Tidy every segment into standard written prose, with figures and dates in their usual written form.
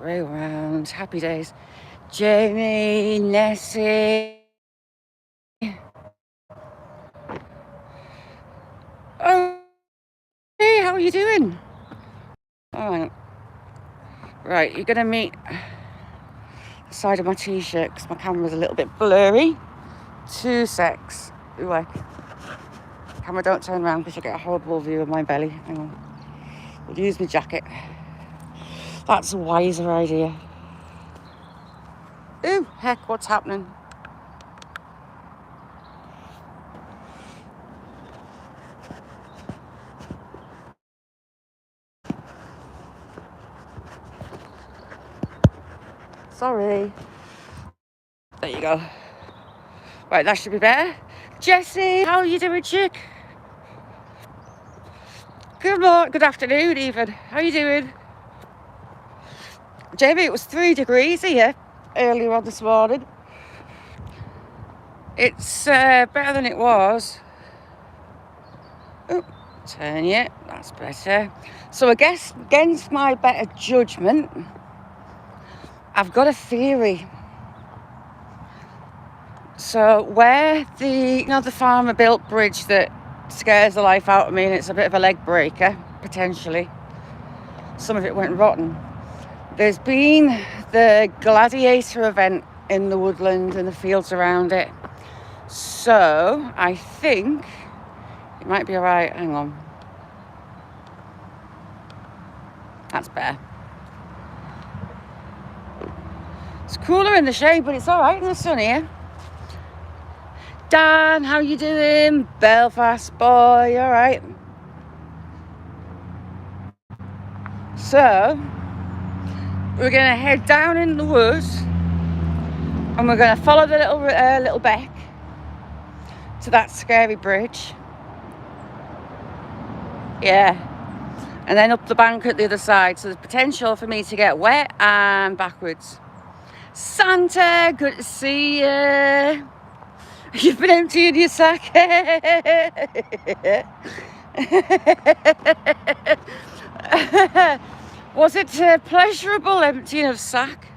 way around. Happy days. Jamie, Nessie. Oh, hey, how are you doing? Oh, right, you're going to meet the side of my t-shirt because my camera's a little bit blurry. 2 secs. Ooh, camera, don't turn around because you'll get a horrible view of my belly. Hang on. We'll use my jacket. That's a wiser idea. Ooh, heck, what's happening? Sorry. There you go. Right, that should be better. Jessie, how are you doing, chick? Good morning, good afternoon even. How are you doing? Jamie, it was 3 degrees here earlier on this morning. It's better than it was. Oh, turn it. That's better. So I guess against my better judgment, I've got a theory. So where the farmer built bridge that scares the life out of me, and it's a bit of a leg breaker, potentially. Some of it went rotten. There's been the gladiator event in the woodland and the fields around it. So I think it might be all right. Hang on. That's better. It's cooler in the shade, but it's all right in the sun here. Dan, how you doing? Belfast boy, all right. So we're going to head down in the woods and we're going to follow the little beck to that scary bridge. Yeah. And then up the bank at the other side. So there's potential for me to get wet and backwards. Santa, good to see you. You've been emptying your sack. Was it pleasurable emptying of sack?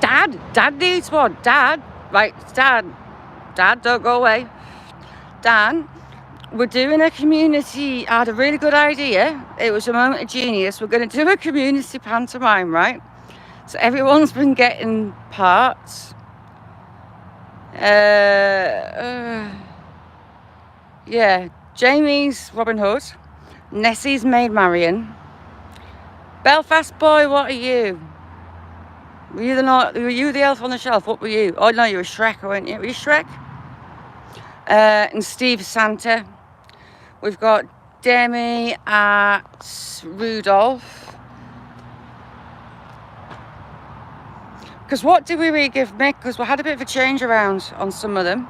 Dad needs one. Dad, right, Dad, don't go away. Dan, we're doing a community. I had a really good idea. It was a moment of genius. We're going to do a community pantomime, right? So everyone's been getting parts. Yeah, Jamie's Robin Hood. Nessie's Maid Marian. Belfast boy, what are you? Were you the elf on the shelf? What were you? Oh no, you were Shrek, weren't you? Were you Shrek? And Steve Santa. We've got Demi at Rudolph. Because what did we re-give Mick? Because we had a bit of a change around on some of them.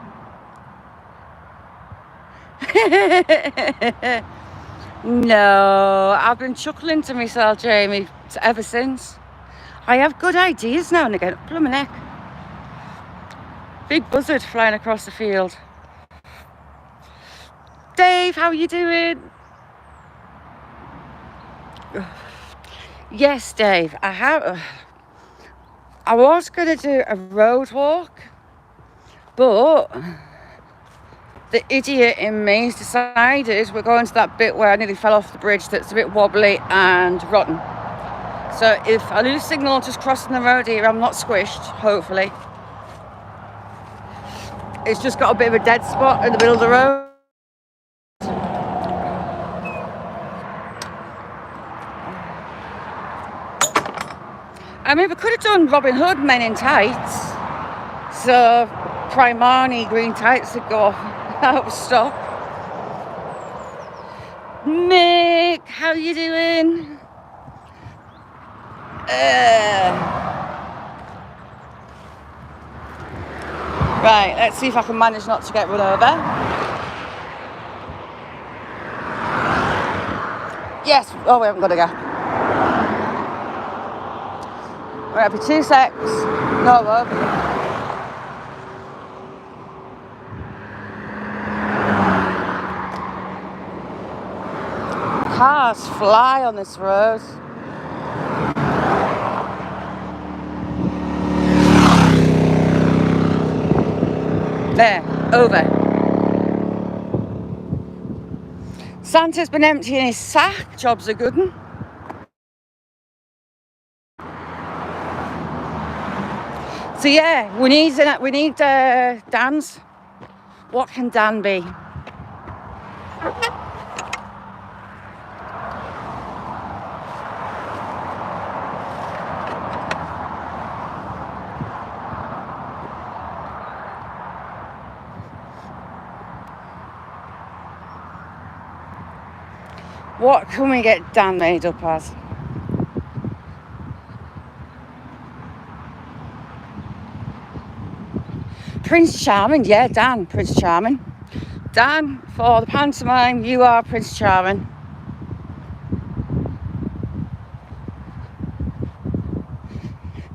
No, I've been chuckling to myself, Jamie, ever since. I have good ideas now and again. Blooming neck. Big buzzard flying across the field. Dave, how are you doing? Yes, Dave, I was going to do a road walk, but the idiot in me's decided we're going to that bit where I nearly fell off the bridge that's a bit wobbly and rotten. So if I lose signal just crossing the road here, I'm not squished, hopefully. It's just got a bit of a dead spot in the middle of the road. I mean, we could have done Robin Hood Men in Tights. So Primani green tights would go out of stock. Mick, how you doing? Right, let's see if I can manage not to get run over. Yes, oh, we haven't got a gap. Right, for 2 secs. No, love. Cars fly on this road. There, over. Santa's been emptying his sack. Job's a good one. So yeah, we need Dan's. What can Dan be? What can we get Dan made up as? Prince Charming, yeah, Dan, Prince Charming. Dan, for the pantomime, you are Prince Charming.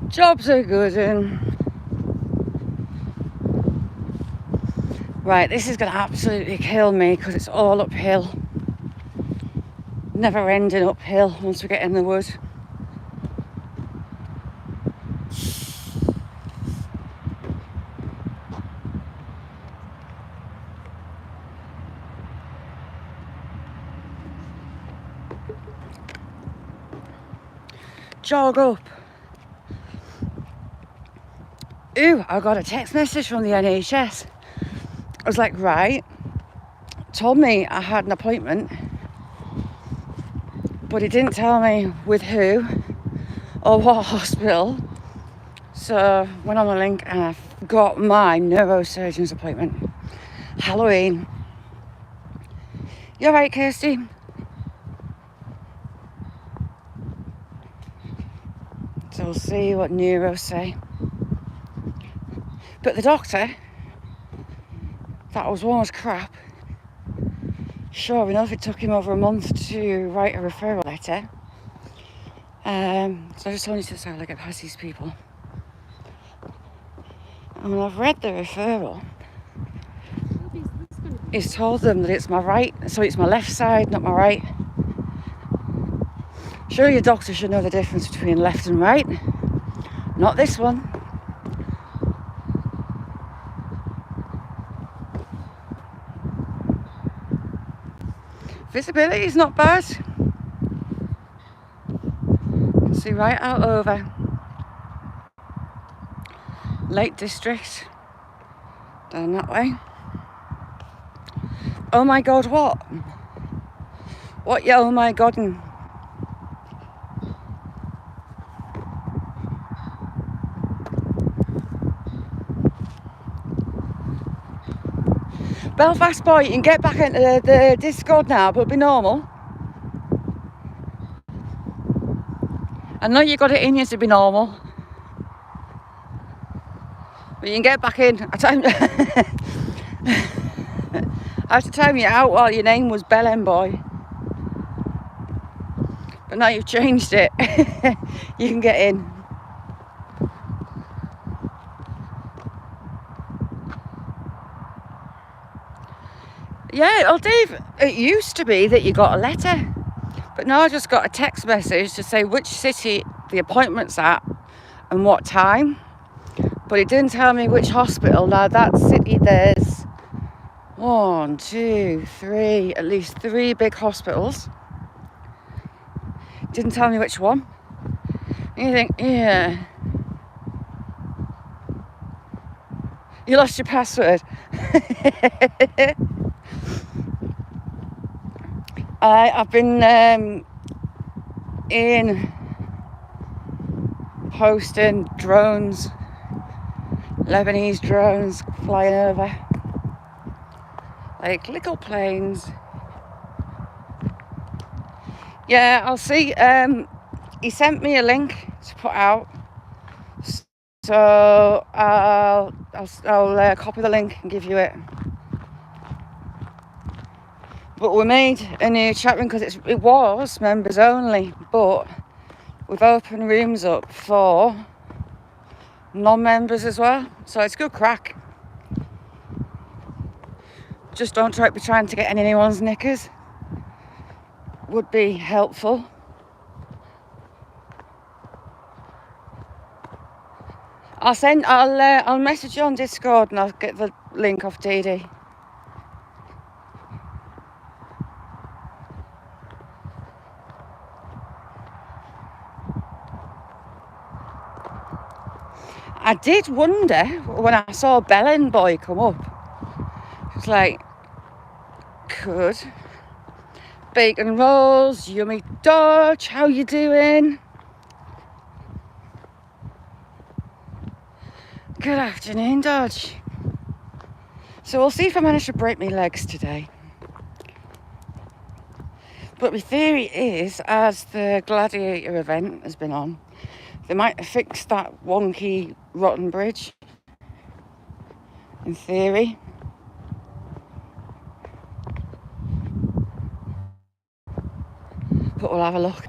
Jobs are good and right, this is going to absolutely kill me because it's all uphill. Never ending uphill once we get in the wood. Jog up. Ooh, I got a text message from the NHS. I was like, right. Told me I had an appointment, but it didn't tell me with who or what hospital. So went on the link and I got my neurosurgeon's appointment. Halloween. You alright, Kirsty? So we'll see what neuros say. But the doctor, that was almost crap. Sure enough, it took him over a month to write a referral letter. So I just wanted to say, like, I pass these people. And when I've read the referral, it's told them that it's my right, so it's my left side, not my right. Sure, your doctor should know the difference between left and right. Not this one. Visibility is not bad. You can see right out over. Lake District. Down that way. Oh my God, what? What, yeah, oh my God. Belfast boy, you can get back into the Discord now, but it'll be normal. I know you got it in you to be normal. But you can get back in. I have to time you out while your name was Bellend Boy. But now you've changed it. You can get in. Yeah, well, Dave, it used to be that you got a letter. But now I just got a text message to say which city the appointment's at and what time. But it didn't tell me which hospital. Now that city, there's 1, 2, 3, at least 3 big hospitals. Didn't tell me which one. And you think, yeah. You lost your password. I've been in posting drones, Lebanese drones flying over, like little planes. Yeah, I'll see. He sent me a link to put out, so I'll copy the link and give you it. But we made a new chat room because it was members only, but we've opened rooms up for non-members as well, so it's good crack. Just don't be trying to get in anyone's knickers. would be helpful. I'll message you on Discord and I'll get the link off Dee Dee. I did wonder when I saw Belen Boy come up. It was like, good. Bacon rolls, yummy Dodge, how you doing? Good afternoon, Dodge. So we'll see if I manage to break my legs today. But my theory is, as the Gladiator event has been on, they might have fixed that wonky, rotten bridge. In theory. But we'll have a look.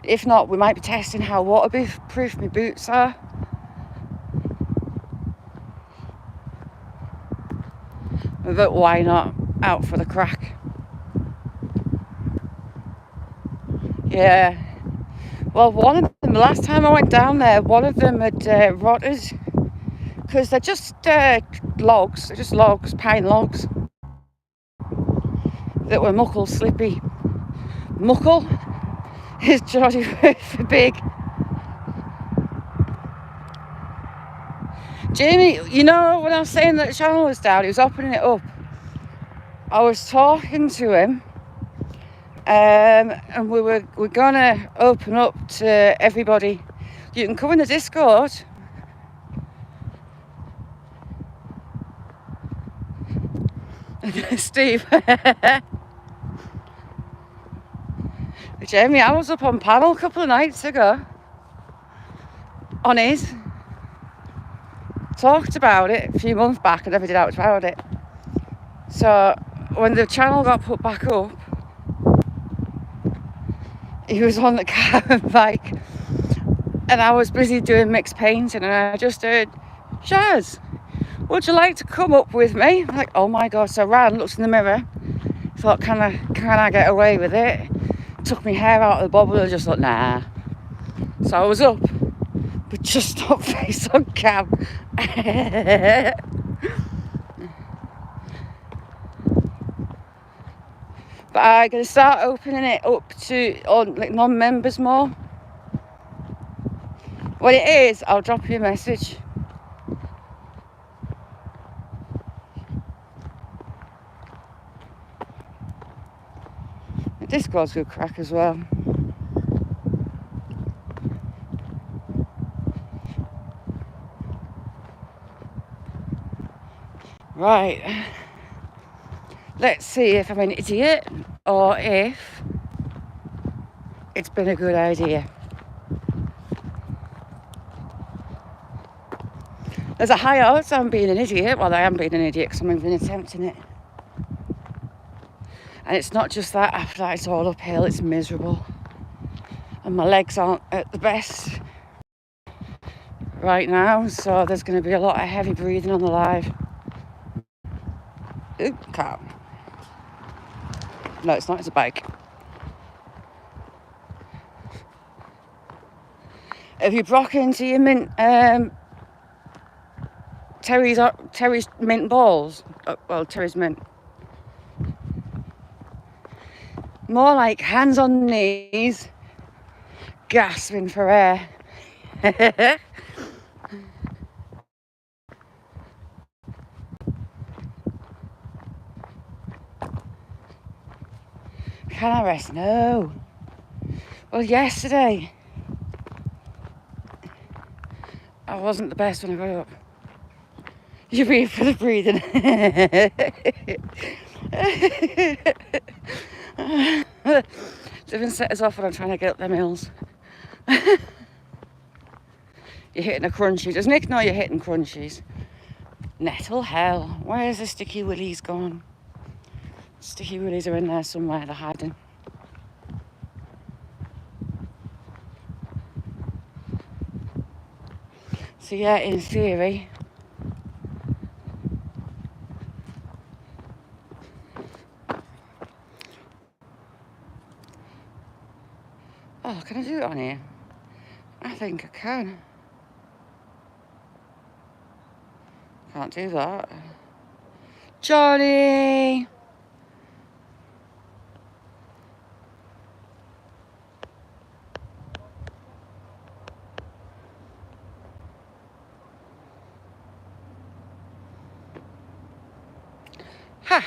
If not, we might be testing how waterproof my boots are. But why not? Out for the crack. Yeah. Well, one of them, the last time I went down there, one of them had rotted. Because they're just logs. They're just logs, pine logs. That were muckle slippy. Muckle is Geordie word for big. Jamie, you know when I was saying that the channel was down, he was opening it up. I was talking to him, and we're gonna open up to everybody. You can come in the Discord. Steve. Jamie, I was up on panel a couple of nights ago. On it. Talked about it a few months back. I never did out about it. So when the channel got put back up, he was on the carbon bike and I was busy doing mixed painting, and I just heard, Shaz, would you like to come up with me? I'm like, oh my God. So I ran, looked in the mirror, thought, can I get away with it? Took my hair out of the bubble and just thought, nah. So I was up, but just not face on cam. But I'm going to start opening it up to like non-members more. When it is, I'll drop you a message. The Discord's good crack as well. Right. Let's see if I'm an idiot or if it's been a good idea. There's a high odds I'm being an idiot. Well, I am being an idiot because I'm even attempting it. And it's not just that, after that it's all uphill, it's miserable. And my legs aren't at the best right now, so there's going to be a lot of heavy breathing on the live. Ooh, car. No, it's not, it's a bike. Have you broke into your mint, Terry's mint balls? Well, Terry's mint. More like hands on knees, gasping for air. Can I rest? No. Well, yesterday I wasn't the best when I got up. You breathe for the breathing. Living set us off when I'm trying to get up them hills. You're hitting a crunchy. Does Nick know you're hitting crunchies? Nettle hell. Where's the sticky willies gone? Sticky willies are in there somewhere. They're hiding. So yeah, in theory, Oh, can I do it on here? I think I can. Can't do that. Johnny! Ha!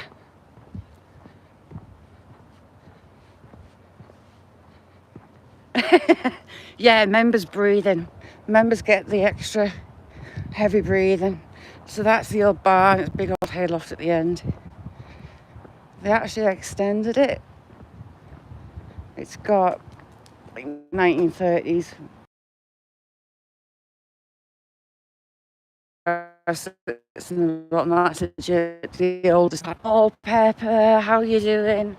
Yeah, members breathing. Members get the extra heavy breathing. So that's the old barn. It's a big old hayloft at the end. They actually extended it. It's got like 1930s. That's the oldest. Oh, Pepper, how are you doing?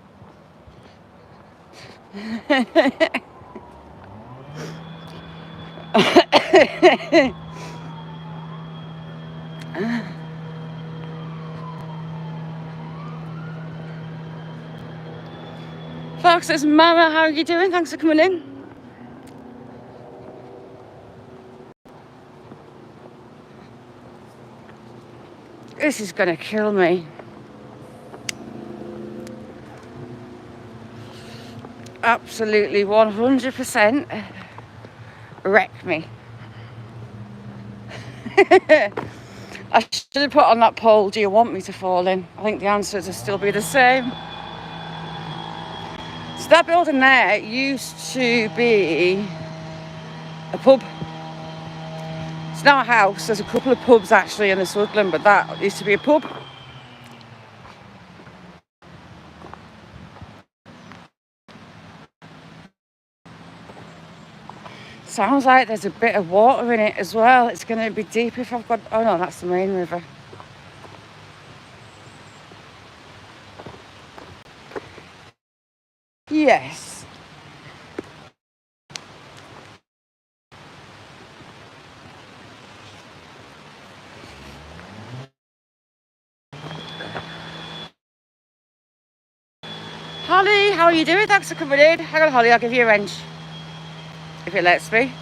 Fox's Mama, how are you doing? Thanks for coming in. This is gonna kill me. Absolutely 100% wreck me. I should have put on that poll, do you want me to fall in? I think the answers will still be the same. So that building there used to be a pub. It's now a house. There's a couple of pubs actually in this woodland, but that used to be a pub. Sounds like there's a bit of water in it as well. It's going to be deep if I've got... Oh no, that's the main river. Yes. Holly, how are you doing? Thanks for coming in. Hang on, Holly, I'll give you a wrench. If it lets me.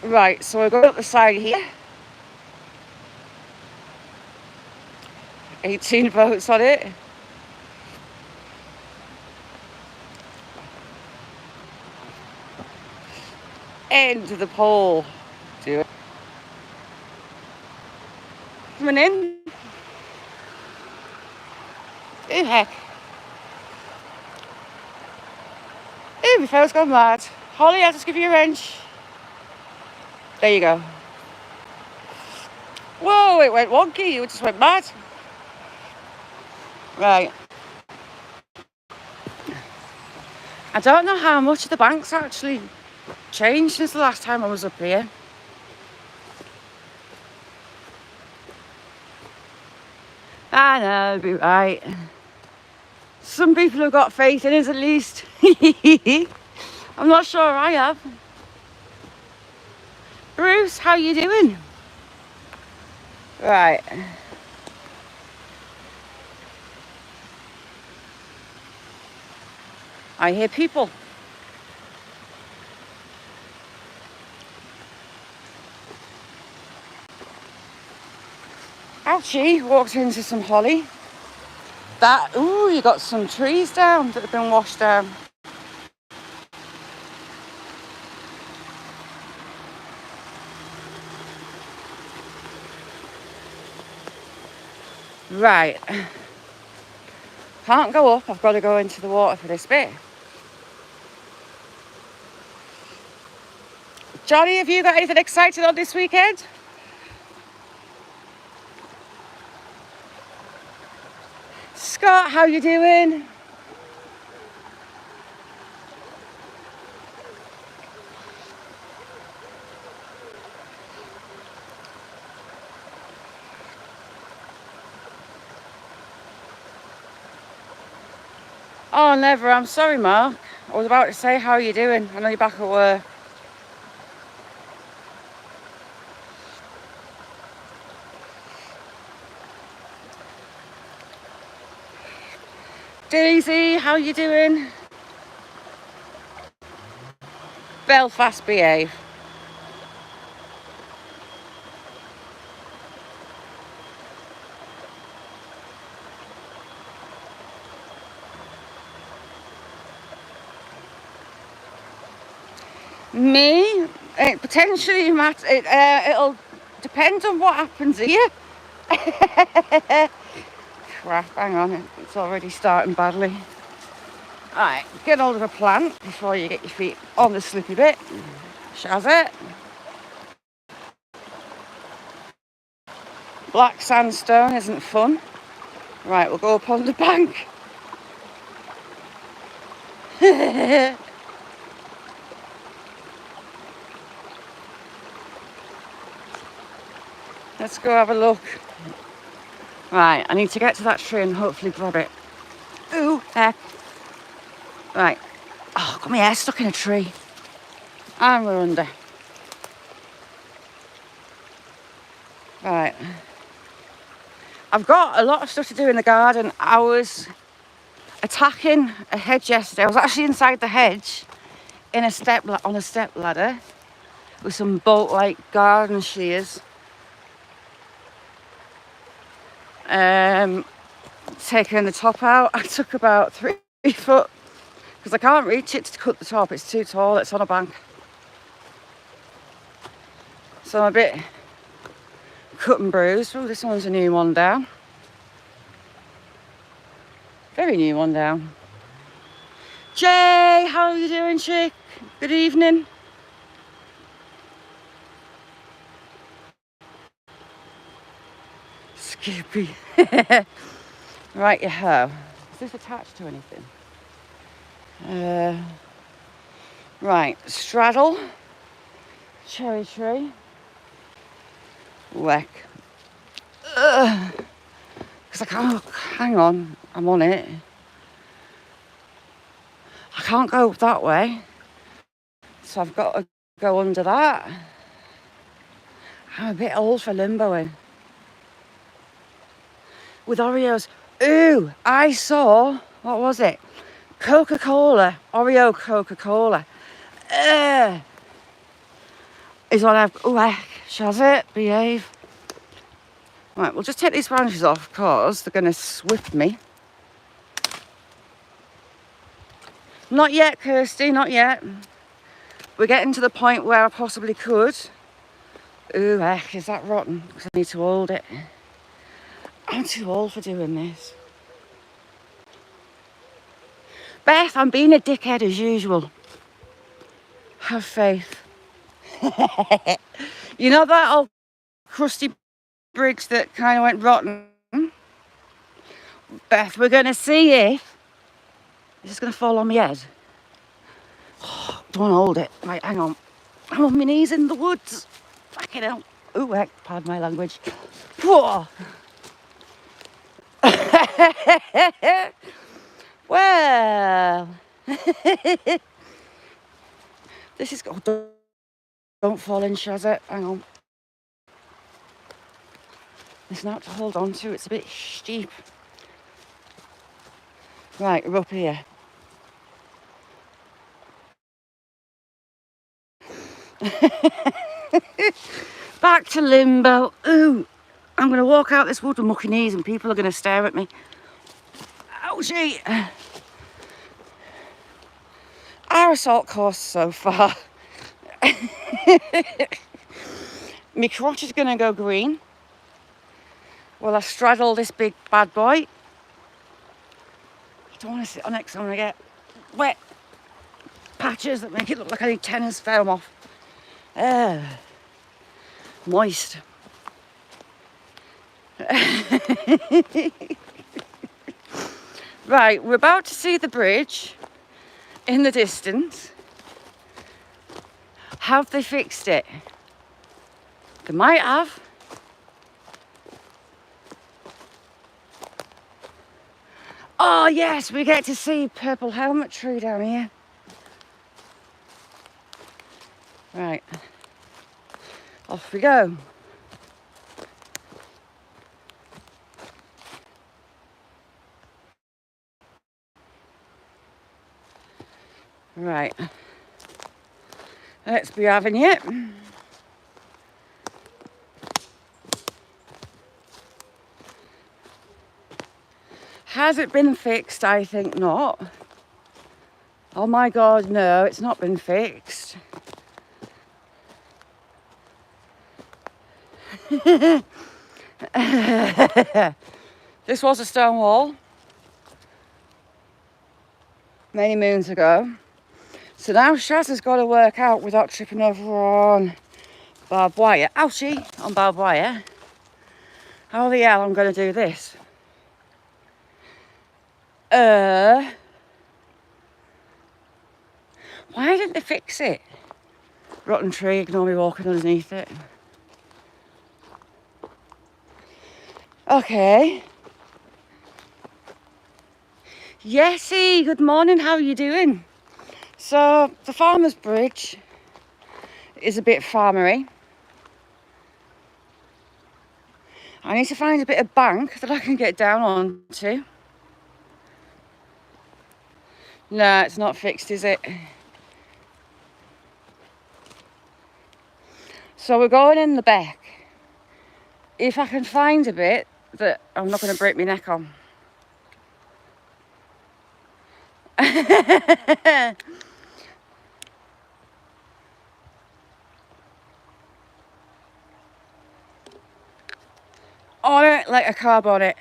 Right, so we'll go up the side here. 18 votes on it. End of the poll. Do it. Coming in. Who heck? Ooh, my phone's gone mad. Holly, I'll just give you a wrench. There you go. Whoa, it went wonky. You just went mad. Right. I don't know how much of the bank's actually changed since the last time I was up here. I know, it'll be right. Some people have got faith in us at least. I'm not sure I have. Bruce, how you doing? Right. I hear people. Ouchie, walked into some holly. Ooh, you got some trees down that have been washed down. Right. Can't go up, I've got to go into the water for this bit. Johnny, have you got anything exciting on this weekend? Scott, how you doing? Oh, never. I'm sorry, Mark. I was about to say, how are you doing? I know you're back at work. Daisy, how you doing? Belfast, behave. Me? It potentially matters. It'll depend on what happens here. Crap, hang on, it's already starting badly. Alright, get hold of a plant before you get your feet on the slippy bit. Shaz it. Black sandstone isn't fun. Right, we'll go up on the bank. Let's go have a look. Right, I need to get to that tree and hopefully grab it. Ooh, heck. Right. Oh, got my hair stuck in a tree. And we're under. Right. I've got a lot of stuff to do in the garden. I was attacking a hedge yesterday. I was actually inside the hedge in on a step ladder with some bolt-like garden shears. Taking the top out. I took about 3 foot because I can't reach it to cut the top. It's too tall. It's on a bank. So I'm a bit cut and bruised. Oh, this one's a new one down. Very new one down. Jay, how are you doing, chick? Good evening. Skippy. Right, you have. Is this attached to anything? Right, straddle. Cherry tree. Whack. Because I can't, hang on, I'm on it. I can't go that way. So I've got to go under that. I'm a bit old for limboing. With Oreos. Ooh, I saw, what was it? Coca-Cola. Oreo Coca-Cola. Is what I've, shaz it, behave. Right, we'll just take these branches off because they're going to swip me. Not yet, Kirsty, not yet. We're getting to the point where I possibly could. Ooh, heck, is that rotten? Because I need to hold it. I'm too old for doing this. Beth, I'm being a dickhead as usual. Have faith. You know that old crusty bridge that kind of went rotten? Beth, we're going to see if it's just going to fall on my head. Oh, don't hold it. Right, hang on. I'm on my knees in the woods. Fucking hell. Ooh, heck, pardon my language. Whoa. Well. This is... Oh, don't fall in, Shazet. Hang on. There's not to hold on to. It's a bit steep. Right, we're up here. Back to limbo. Ooh, I'm going to walk out this wood with mucky knees and people are going to stare at me. Ouchie. Our assault course so far. My crotch is going to go green. Well, I straddle this big bad boy. I don't want to sit on it because I'm going to get wet patches that make it look like I need tennis foam off. Moist. Right, we're about to see the bridge in the distance. Have they fixed it? They might have. Oh yes, we get to see purple helmet tree down here. Right, off we go. Right. Let's be having it. Has it been fixed? I think not. Oh my God, no, it's not been fixed. This was a stone wall many moons ago. So now Shaz has got to work out without tripping over on barbed wire. Ouchie, on barbed wire. How the hell I'm going to do this? Why didn't they fix it? Rotten tree, ignore me walking underneath it. Okay. Yesy, good morning, how are you doing? So, the farmer's bridge is a bit farmery. I need to find a bit of bank that I can get down onto. No, it's not fixed, is it? So we're going in the back. If I can find a bit that I'm not going to break my neck on. On it like a car bonnet.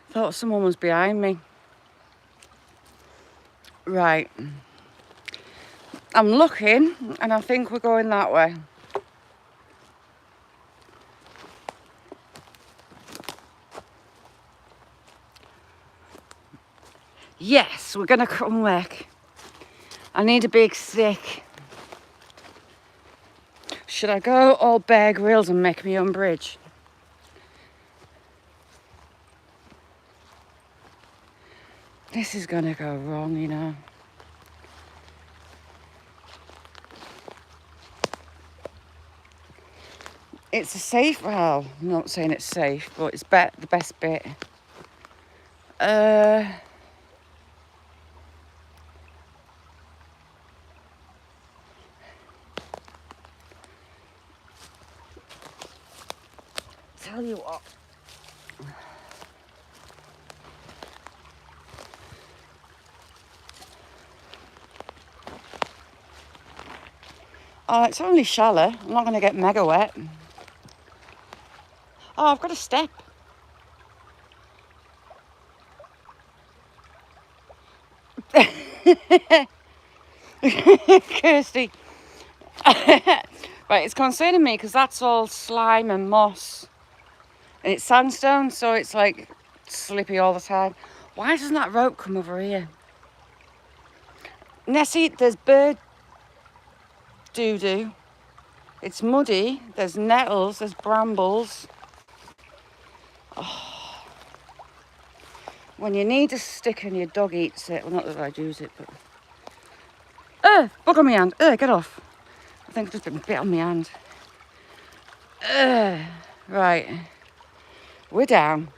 Thought someone was behind me. Right. I'm looking and I think we're going that way. Yes, we're going to come back. I need a big stick. Should I go all Bear Grylls and make my own bridge? This is going to go wrong, you know. It's a safe, well, I'm not saying it's safe, but it's the best bit. Tell you what. Oh, it's only shallow. I'm not going to get mega wet. Oh, I've got a step. Kirsty. Right, it's concerning me because that's all slime and moss. And it's sandstone, so it's like slippy all the time. Why doesn't that rope come over here? Nessie, there's bird doo-doo. It's muddy. There's nettles. There's brambles. Oh. When you need a stick and your dog eats it. Well, not that I'd use it, but... bug on my hand. Get off. I think I've just been bit on my hand. Right. We're down.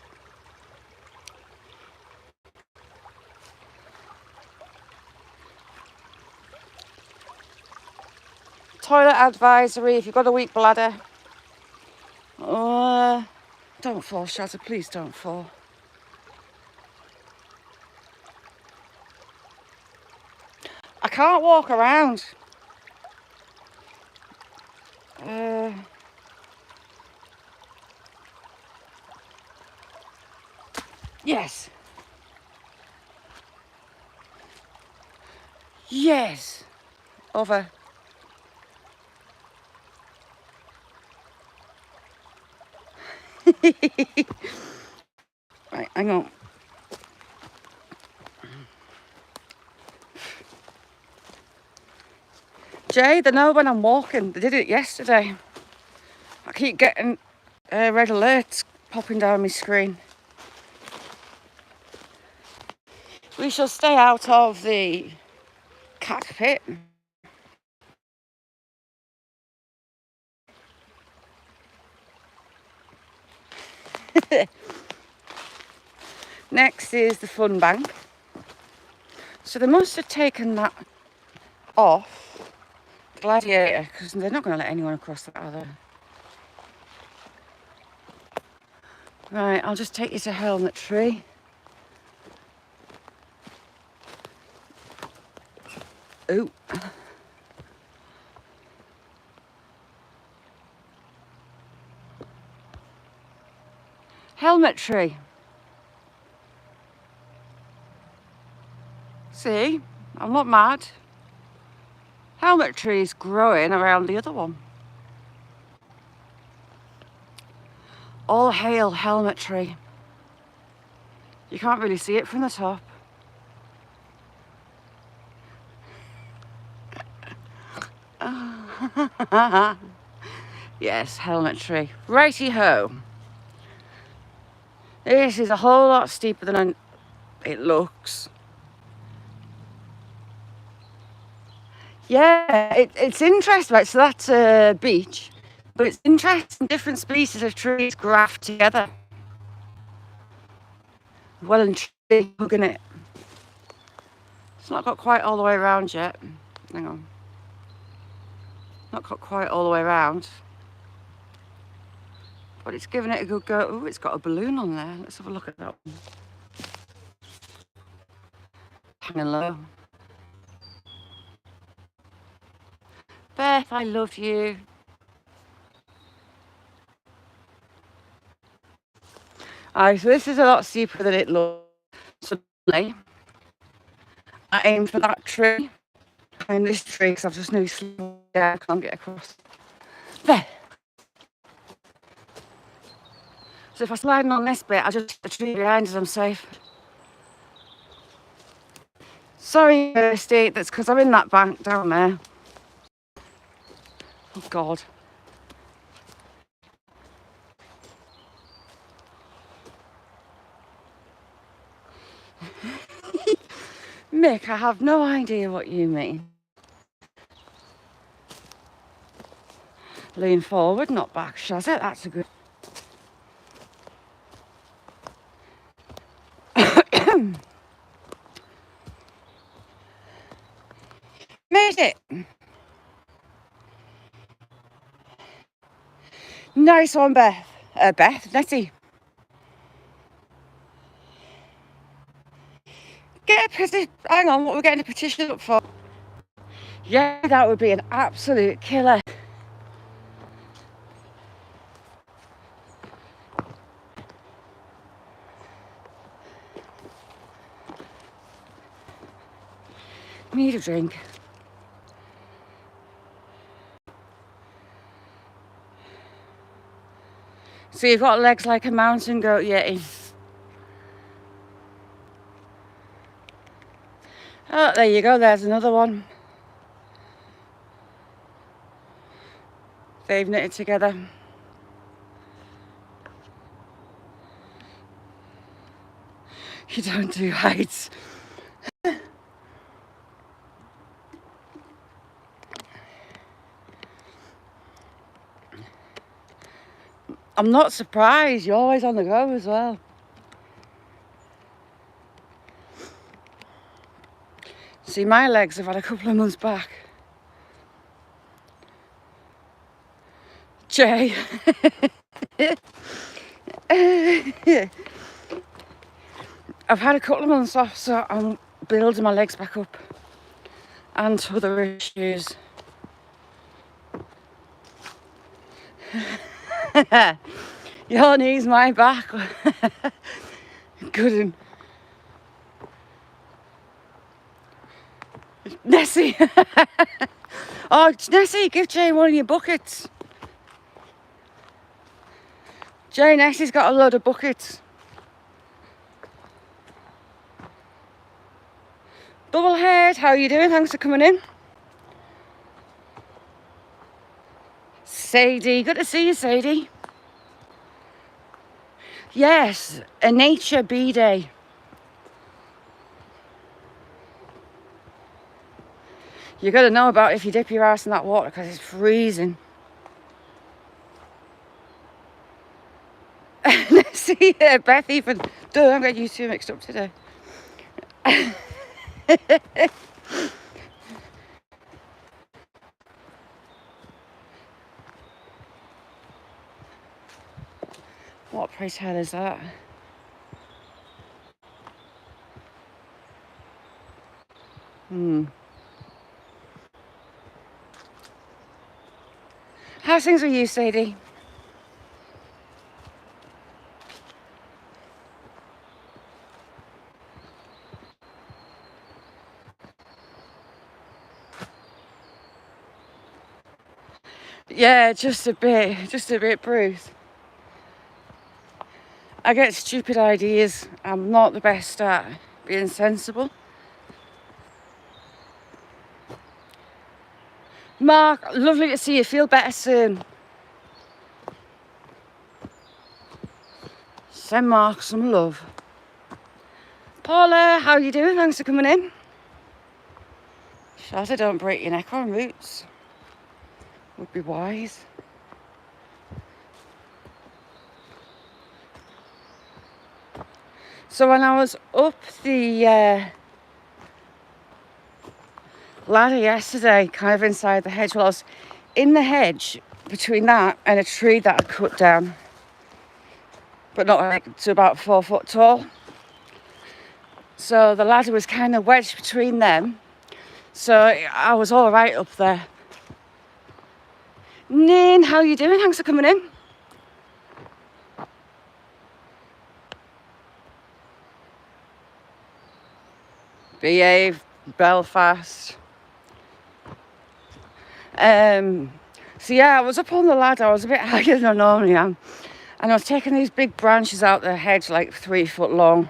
Toilet advisory if you've got a weak bladder. Don't fall, Shazza, please don't fall. I can't walk around. Yes. Yes. Over. Right, hang on. Jay, they know when I'm walking. They did it yesterday. I keep getting red alerts popping down my screen. We shall stay out of the cat pit. Next is the fun bank. So they must have taken that off Gladiator, because they're not going to let anyone across that, are they? Right, I'll just take you to Helmet Tree. Ooh. Helmet Tree. See, I'm not mad. Helmet Tree is growing around the other one. All hail Helmet Tree. You can't really see it from the top. Yes, Helmet Tree. Righty-ho. This is a whole lot steeper than it looks. Yeah, it's interesting. Right, so that's a beach, but it's interesting. Different species of trees graft together. Well and truly hugging it. It's not got quite all the way around yet. Hang on. Not got quite all the way around. But it's giving it a good go. Oh, it's got a balloon on there. Let's have a look at that one. Hanging low. Beth, I love you. Alright, so this is a lot steeper than it looks. Suddenly, I aim for that tree. And this tree, because I've just nearly slid down, I can't get across. There. So if I slide on this bit, I just hit the tree behind us, I'm safe. Sorry, Kirsty, that's because I'm in that bank down there. Oh, God. Mick, I have no idea what you mean. Lean forward, not back, Shazet. That's a good... Made it! Nice one, Beth. Nettie. Get a petition. Hang on, what we're getting a petition up for? Yeah, that would be an absolute killer. Need a drink. So you've got legs like a mountain goat yeti. Oh, there you go, there's another one. They've knitted together. You don't do heights. I'm not surprised, you're always on the go as well. See, my legs have had a couple of months back. Jay. I've had a couple of months off, so I'm building my legs back up. And other issues. Your knees, my back. Good. And Nessie. Oh, Nessie, give Jay one of your buckets. Jay, Nessie's got a load of buckets. Bubblehead, how are you doing? Thanks for coming in. Sadie, good to see you, Sadie. Yes, a nature bee day. You got to know about if you dip your ass in that water because it's freezing. see Beth even. Duh, I'm getting you two mixed up today. What, pray tell, is that? How's things with you, Sadie? Yeah, just a bit, Bruce. I get stupid ideas. I'm not the best at being sensible. Mark, lovely to see you. Feel better soon. Send Mark some love. Paula, how you doing? Thanks for coming in. Shatter, don't break your neck on roots. Would be wise. So when I was up the ladder yesterday, kind of inside the hedge, well, I was in the hedge between that and a tree that I cut down, but not like to about 4 foot tall. So the ladder was kind of wedged between them. So I was all right up there. Nin, how you doing? Thanks for coming in. Behave, Belfast. So yeah, I was up on the ladder. I was a bit higher than I normally am, and I was taking these big branches out the hedge, like 3 foot long,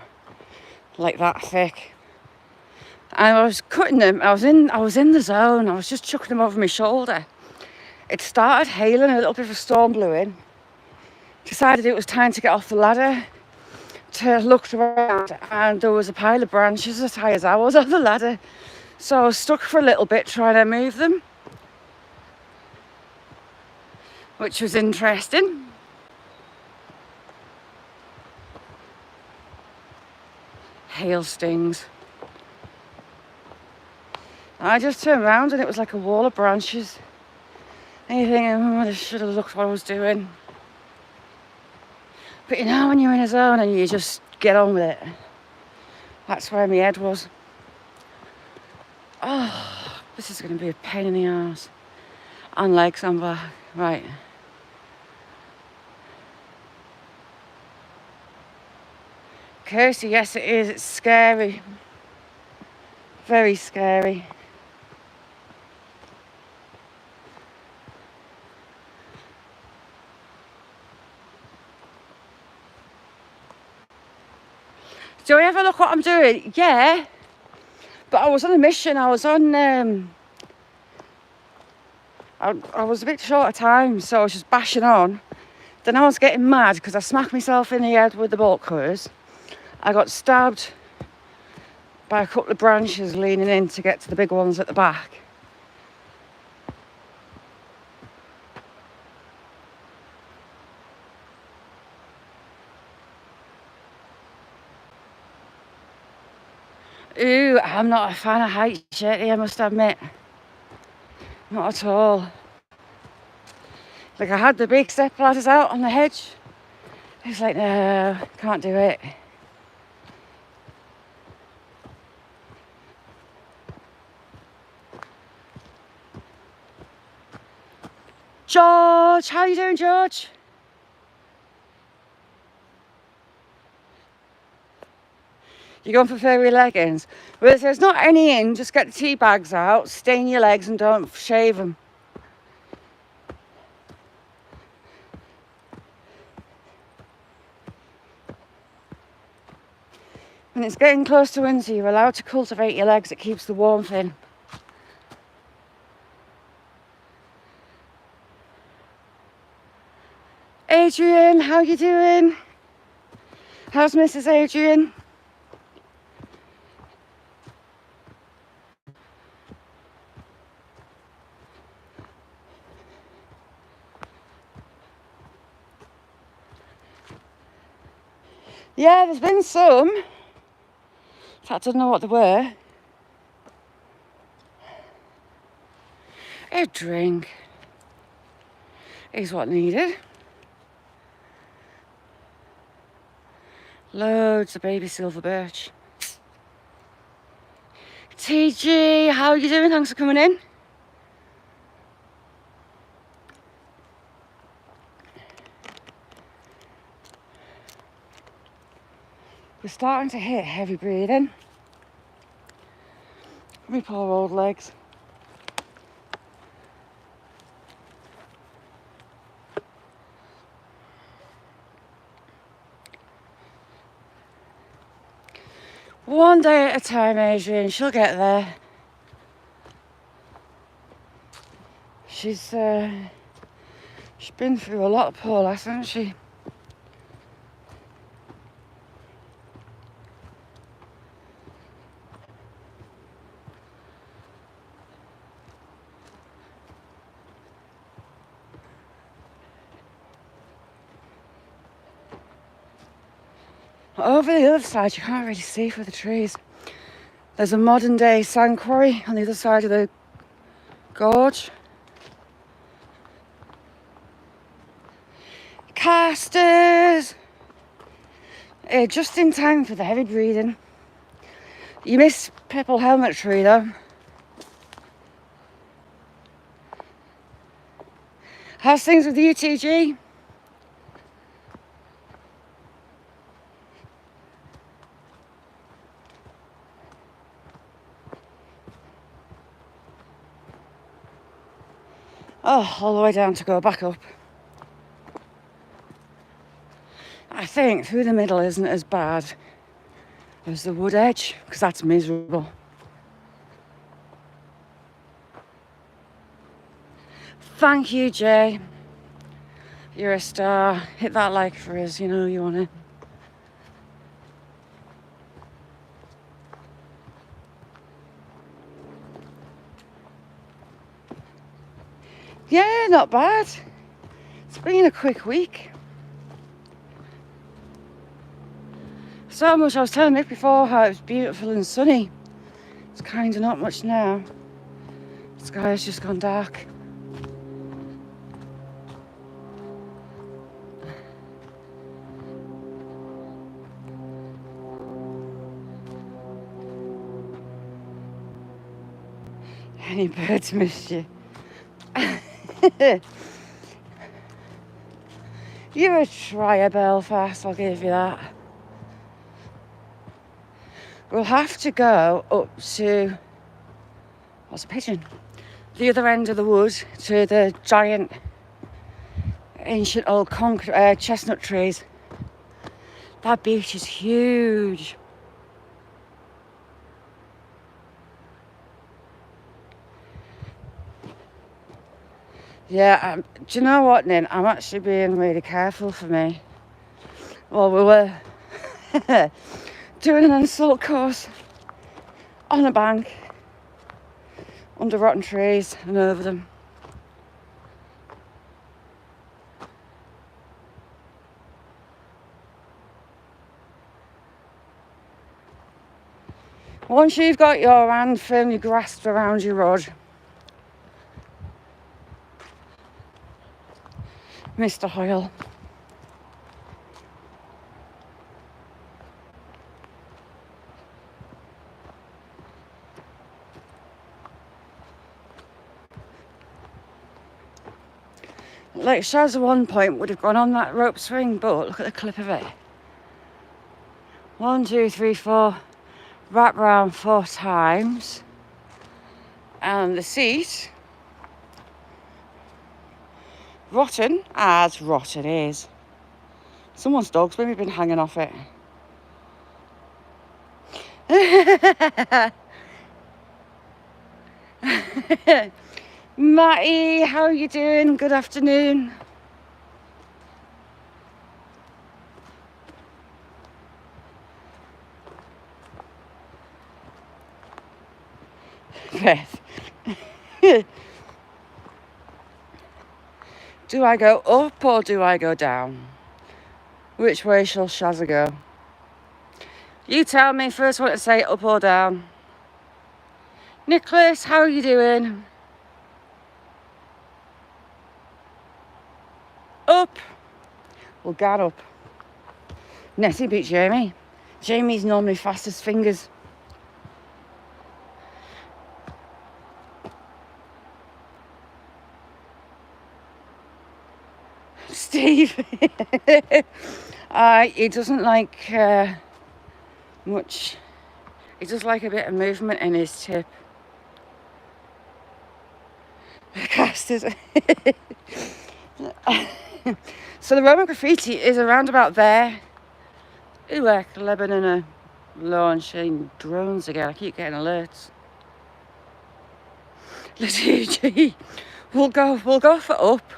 like that thick. And I was cutting them. I was in the zone. I was just chucking them over my shoulder. It started hailing. A little bit of a storm blew in. Decided it was time to get off the ladder. To look around, and there was a pile of branches as high as I was on the ladder. So I was stuck for a little bit trying to move them, which was interesting. Hail stings. I just turned around and it was like a wall of branches. And you're thinking, I should have looked what I was doing. But you know, when you're in a zone and you just get on with it, that's where my head was. Oh, this is going to be a pain in the arse. On legs, on back. Right. Kirsty, yes it is. It's scary. Very scary. Do you ever look what I'm doing? Yeah. But I was on a mission. I was on... I was a bit short of time, so I was just bashing on. Then I was getting mad because I smacked myself in the head with the bolt cutters. I got stabbed by a couple of branches leaning in to get to the big ones at the back. Ooh, I'm not a fan of heights, Jetty, I must admit. Not at all. Like, I had the big step ladders out on the hedge. I was like, no, can't do it. George, how you doing, George? You're going for furry leggings? Well, if there's not any in, just get the tea bags out, stain your legs and don't shave them. When it's getting close to winter, you're allowed to cultivate your legs. It keeps the warmth in. Adrian, how you doing? How's Mrs. Adrian? Yeah, there's been some. I don't know what they were. A drink is what needed. Loads of baby silver birch. TG, how are you doing? Thanks for coming in. We're starting to hit heavy breathing. My poor old legs. One day at a time, Adrian. She'll get there. She's been through a lot, poor lass, hasn't she? Over the other side, you can't really see through the trees. There's a modern day sand quarry on the other side of the gorge. Casters! Just in time for the heavy breathing. You miss purple helmet tree though. How's things with you, TG? Oh, all the way down to go back up. I think through the middle isn't as bad as the wood edge, because that's miserable. Thank you, Jay. You're a star. Hit that like for us, you know you want to. Yeah, not bad. It's been a quick week. So much, I was telling Nick before how it was beautiful and sunny. It's kind of not much now. The sky has just gone dark. Any birds missed you? You're a trier, Belfast, I'll give you that. We'll have to go up to, what's a pigeon? The other end of the wood to the giant, ancient old chestnut trees. That beech is huge. Yeah, do you know what, Nin? I'm actually being really careful for me. Well, we were doing an assault course on a bank, under rotten trees and over them. Once you've got your hand firmly grasped around your rod, Mr. Hoyle. Like Shaz at one point would have gone on that rope swing, but look at the clip of it. 1, 2, 3, 4, wrap round 4 times. And the seat, rotten as rotten is. Someone's dog's maybe been hanging off it. Matty, how are you doing? Good afternoon. Beth. Do I go up or do I go down? Which way shall Shazza go? You tell me first what to say, up or down. Nicholas, how are you doing? Up. We'll get up. Nessie beat Jamie. Jamie's normally fast as fingers. Steve. He doesn't like much. He does like a bit of movement in his tip. Casters. So the Roman graffiti is around about there. Ooh, like Lebanon launching drones again. I keep getting alerts. Let's we'll go for up.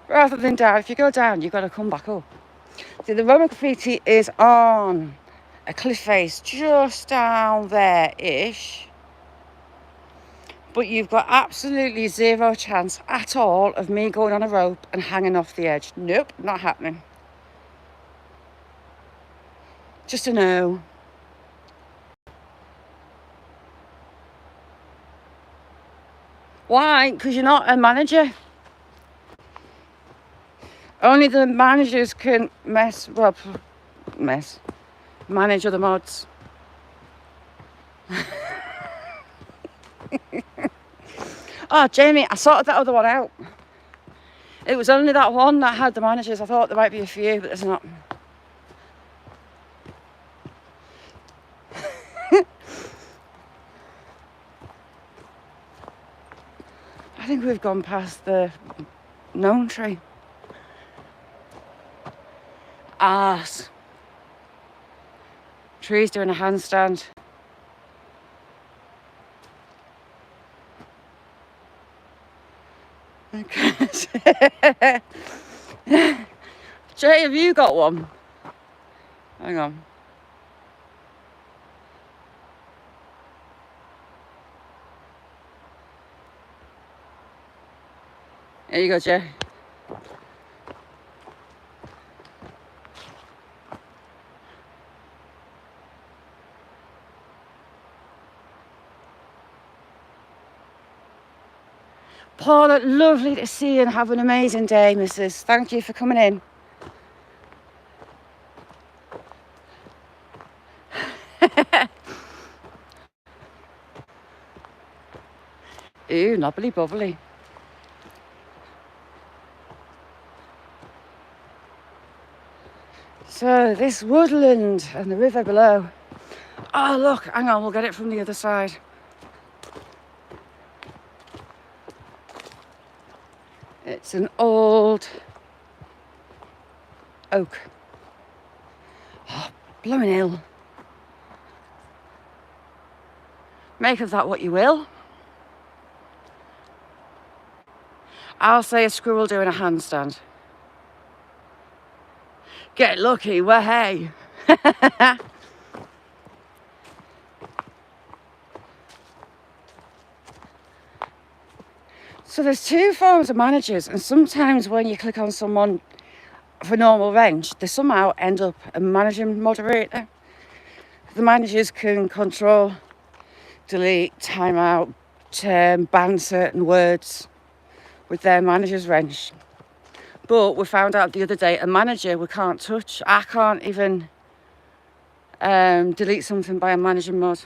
Rather than down. If you go down, you've got to come back up. See, the Roman graffiti is on a cliff face just down there-ish. But you've got absolutely zero chance at all of me going on a rope and hanging off the edge. Nope, not happening. Just a no. Why? Because you're not a manager. Only the managers can manage other mods. Oh, Jamie, I sorted that other one out. It was only that one that had the managers. I thought there might be a few, but there's not. I think we've gone past the gnome tree. Arse. Tree's doing a handstand. Jay, have you got one? Hang on. There you go, Jay. Paula, lovely to see you and have an amazing day, missus. Thank you for coming in. Ooh, knobbly bubbly. So this woodland and the river below. Oh look, hang on, we'll get it from the other side. It's an old oak. Oh, blowing hill. Make of that what you will. I'll say a squirrel doing a handstand. Get lucky, well, hey. So there's two forms of managers, and sometimes when you click on someone for normal range, they somehow end up a managing moderator. The managers can control, delete, time out, ban certain words with their manager's wrench. But we found out the other day, a manager we can't touch. I can't even delete something by a managing mod,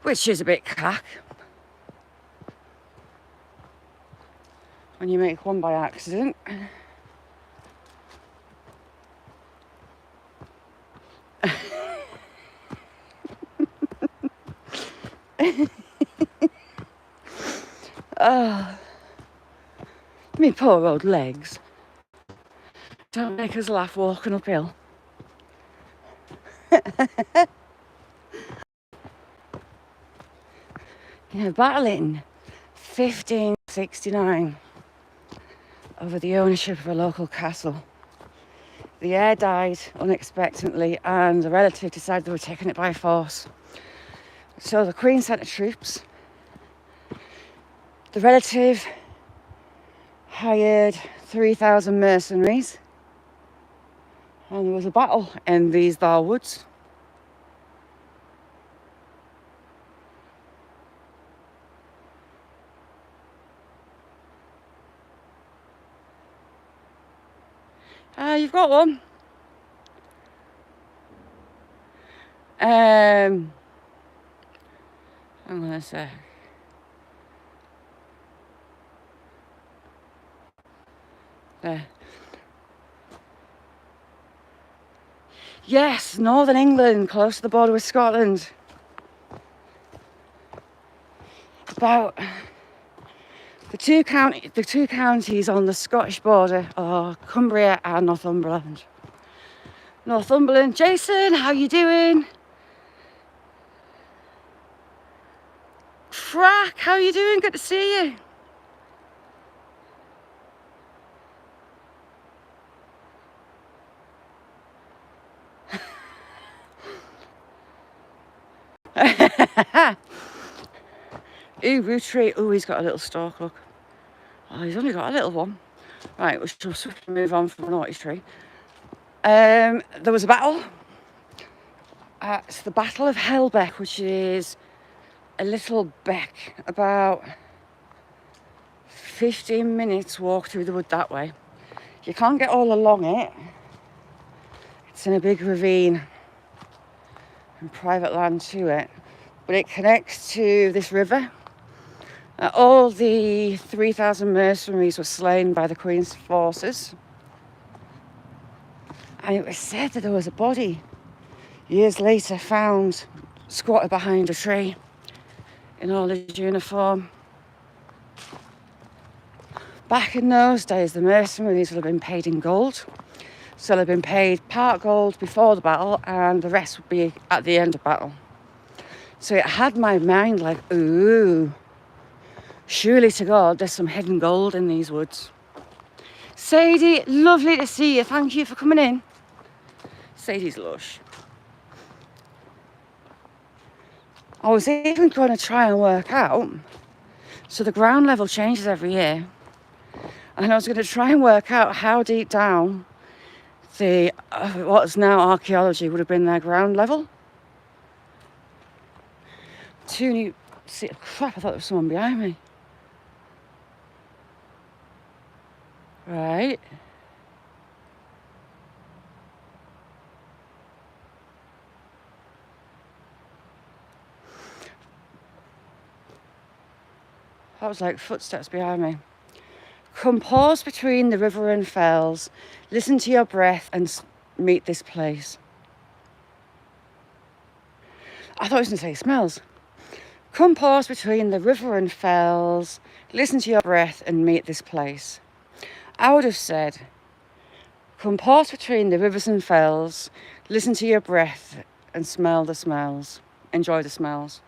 which is a bit cack. When you make one by accident. Oh, me poor old legs. Don't make us laugh walking uphill. Yeah, battling 1569 over the ownership of a local castle. The heir died unexpectedly and the relative decided they were taking it by force. So the Queen sent the troops. The relative hired 3,000 mercenaries And there was a battle in these there woods. You've got one. I'm gonna say. There. Yes, northern England, close to the border with Scotland. About the two counties on the Scottish border are Cumbria and Northumberland. Northumberland, Jason, how you doing? Frack, how you doing? Good to see you. Ooh, rue tree. Ooh, he's got a little stalk, look. Oh, he's only got a little one. Right, we shall swiftly move on from the naughty tree. There was a battle. It's the Battle of Helbeck, which is a little beck, about 15 minutes walk through the wood that way. You can't get all along it. It's in a big ravine and private land to it. But it connects to this river. All the 3,000 mercenaries were slain by the Queen's forces. And it was said that there was a body, years later, found squatted behind a tree in all his uniform. Back in those days, the mercenaries would have been paid in gold. So they'd been paid part gold before the battle and the rest would be at the end of battle. So it had my mind like, ooh, surely to God, there's some hidden gold in these woods. Sadie, lovely to see you. Thank you for coming in. Sadie's lush. I was even going to try and work out, so the ground level changes every year, and I was going to try and work out how deep down the what's now archaeology would have been their ground level. Crap, I thought there was someone behind me. Right. That was like footsteps behind me. Come pause between the river and fells, listen to your breath and meet this place. I thought it was going to say smells. Come pause between the river and fells, listen to your breath and meet this place. I would have said, come pause between the rivers and fells, listen to your breath and smell the smells. Enjoy the smells.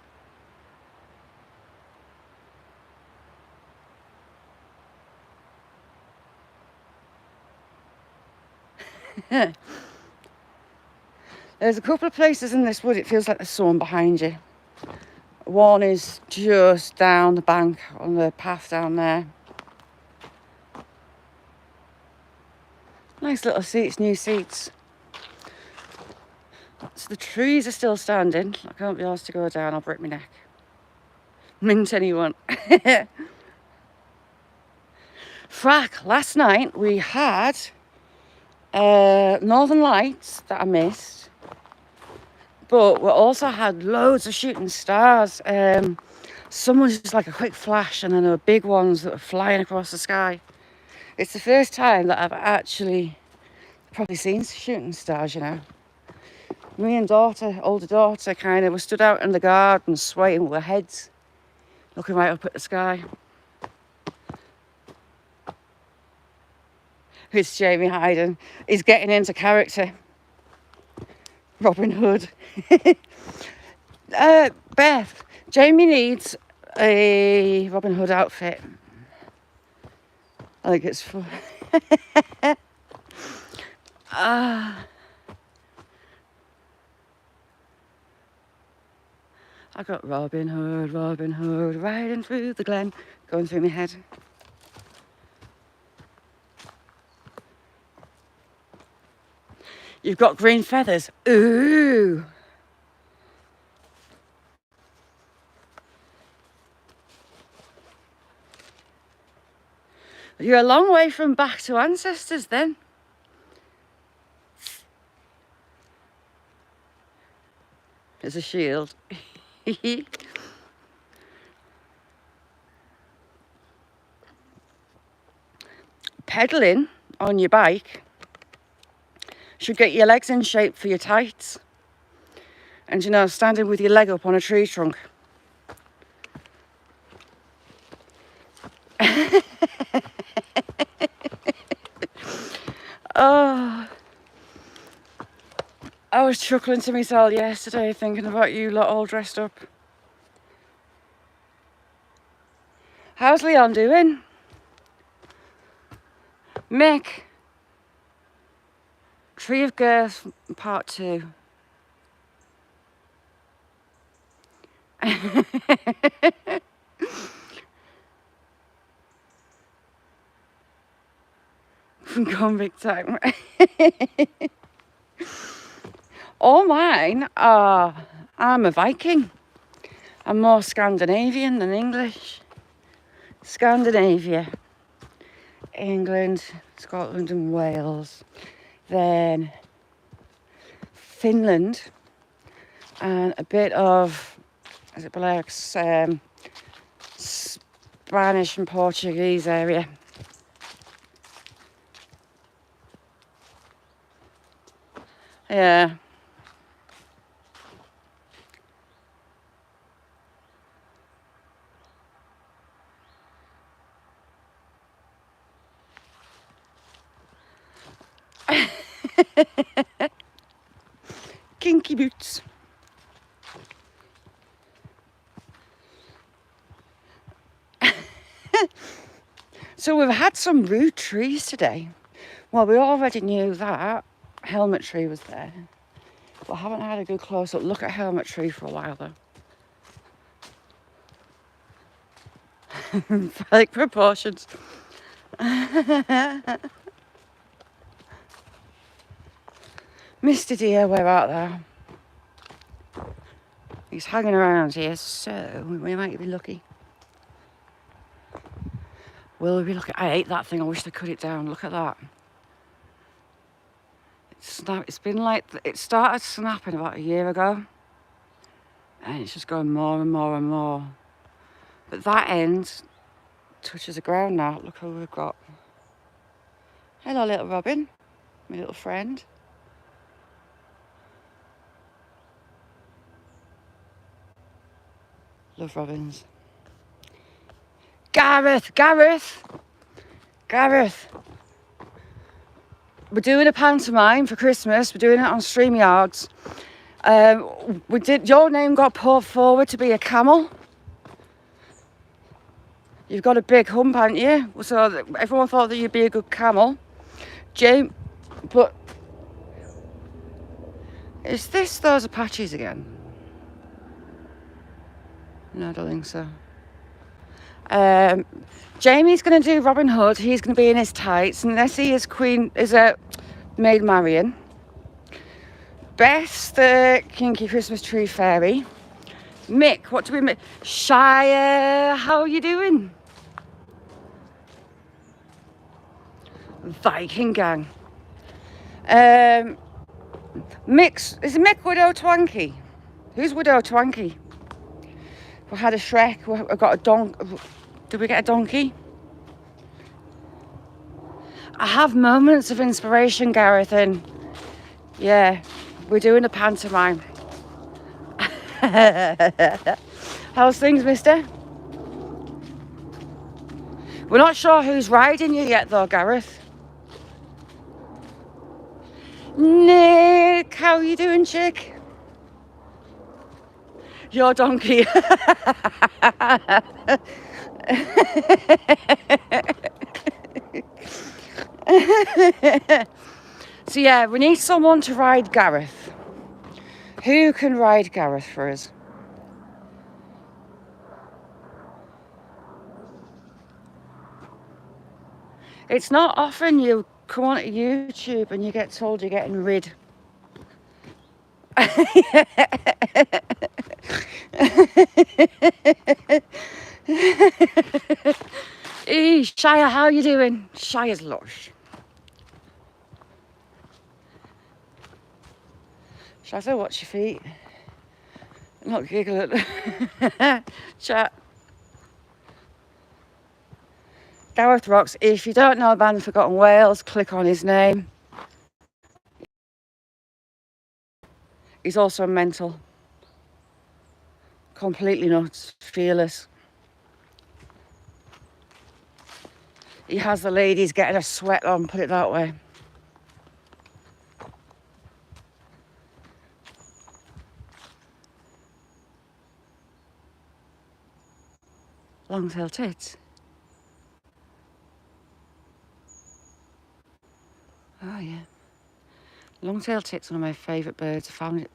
There's a couple of places in this wood it feels like there's someone behind you. One is just down the bank on the path down there. Nice little seats, new seats. So the trees are still standing. I can't be asked to go down, I'll break my neck. Mint anyone. Frack, last night we had Northern Lights that I missed, but we also had loads of shooting stars. Some was just like a quick flash, and then there were big ones that were flying across the sky. It's the first time that I've actually probably seen shooting stars, you know. Me and older daughter, kind of, we stood out in the garden swaying with our heads, looking right up at the sky. It's Jamie Hayden. He's getting into character. Robin Hood. Beth, Jamie needs a Robin Hood outfit. I think it's fun. I got Robin Hood, riding through the glen, going through my head. You've got green feathers. Ooh. You're a long way from back to ancestors then. As a shield. Pedaling on your bike should get your legs in shape for your tights. And you know, standing with your leg up on a tree trunk. Oh, I was chuckling to myself yesterday thinking about you lot all dressed up. How's Leon doing? Mick, Tree of Girth, part 2. Gone big time. All mine are, I'm a Viking. I'm more Scandinavian than English. Scandinavia, England, Scotland and Wales. Then Finland and a bit of, as it belongs, Spanish and Portuguese area. Yeah. Kinky boots. So we've had some rude trees today. Well, we already knew that helmet tree was there. But I haven't had a good close-up look at helmet tree for a while though. Like proportions. Mr. Deer, where art thou? He's hanging around here, so we might be lucky. Will we be lucky? I hate that thing. I wish they cut it down. Look at that. It's been like, it started snapping about a year ago. And it's just going more and more and more. But that end touches the ground now. Look who we've got. Hello, little Robin. My little friend. Love robins. Gareth! We're doing a pantomime for Christmas. We're doing it on StreamYards. Your name got put forward to be a camel. You've got a big hump, haven't you? So everyone thought that you'd be a good camel. But is this those Apaches again? No, I don't think so. Jamie's going to do Robin Hood. He's going to be in his tights. And Nessie is Maid Marian. Bess, the kinky Christmas tree fairy. Mick, what do we make? Shire, how are you doing? Viking gang. Is it Mick Widow Twanky? Who's Widow Twanky? We had a Shrek, we got a donkey. Did we get a donkey? I have moments of inspiration, Gareth, and yeah, we're doing a pantomime. How's things, mister? We're not sure who's riding you yet though, Gareth. Nick, how are you doing, chick? Your donkey. So yeah, we need someone to ride Gareth. Who can ride Gareth for us? It's not often you come on to YouTube and you get told you're getting rid Shia, how are you doing? Shia's lush. Shall I say watch your feet? Not giggle at chat. Gareth Rocks. If you don't know a band Forgotten Wales, click on his name. He's also mental. Completely nuts. Fearless. He has the ladies getting a sweat on, put it that way. Long-tailed tits. Oh yeah. Long-tailed tits, one of my favourite birds. I found it.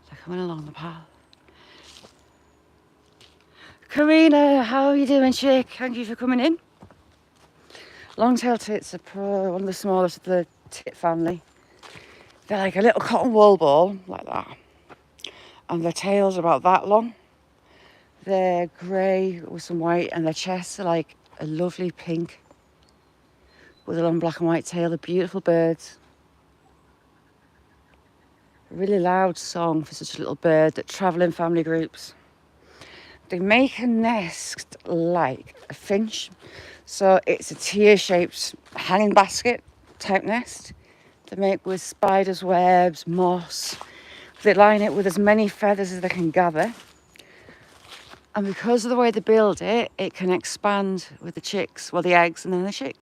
They're coming along the path. Karina, how are you doing, chick? Thank you for coming in. Long-tailed tits are one of the smallest of the tit family. They're like a little cotton wool ball, like that. And their tails are about that long. They're grey with some white, and their chests are like a lovely pink with a long black and white tail. They're beautiful birds. A really loud song for such a little bird that travel in family groups. They make a nest like a finch. So it's a tear-shaped hanging basket type nest. They make with spiders' webs, moss. They line it with as many feathers as they can gather. And because of the way they build it, it can expand with the chicks, well, the eggs and then the chicks.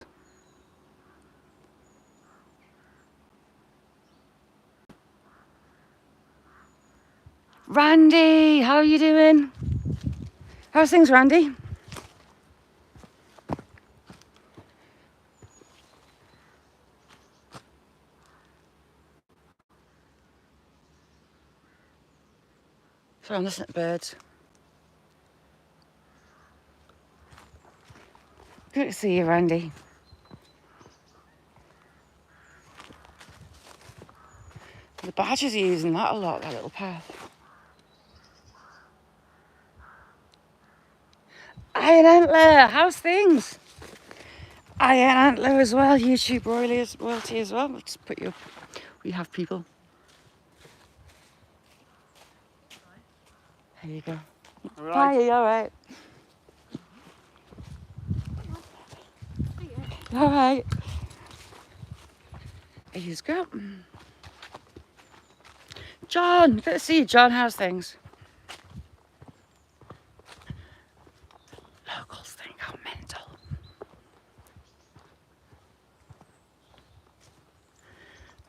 Randy, how are you doing? How's things, Randy? Sorry, I'm listening to birds. Good to see you, Randy. The badgers are using that a lot, that little path. Iron Antler, how's things? Iron Antler as well, YouTube royalty as well. We'll just put you up. We have people. There you go. All right. Hi, are you alright? Alright. Here you go. John, good to see you, John. How's things? Locals think I'm mental.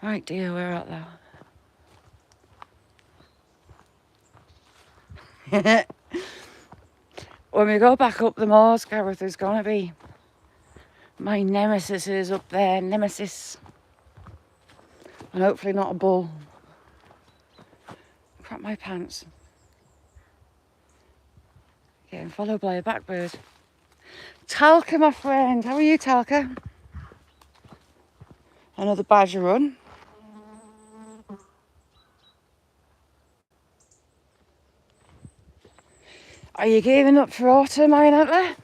Right, dear, we're out there. When we go back up the moors, Gareth, there's gonna be my nemesis is up there, nemesis. And hopefully not a bull. Crap my pants. Getting followed by a blackbird. Talca, my friend. How are you, Talca? Another badger run. Are you giving up for autumn, Iron Antler?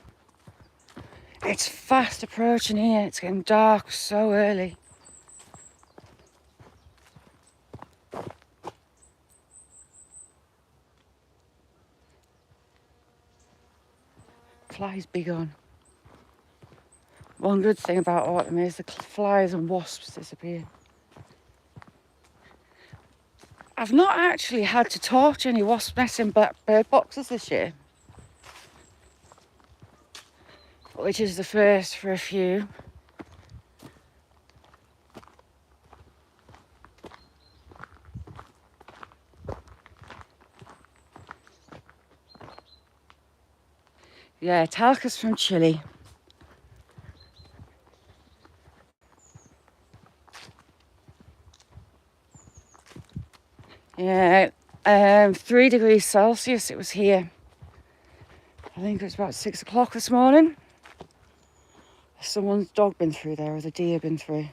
It's fast approaching here. It's getting dark so early. Flies be gone. One good thing about autumn is the flies and wasps disappear. I've not actually had to torch any wasp nests in bird boxes this year, which is the first for a few. Yeah, Talca's from Chile. Yeah, 3 degrees Celsius it was here. I think it was about 6 o'clock this morning. Someone's dog been through there, or the deer been through.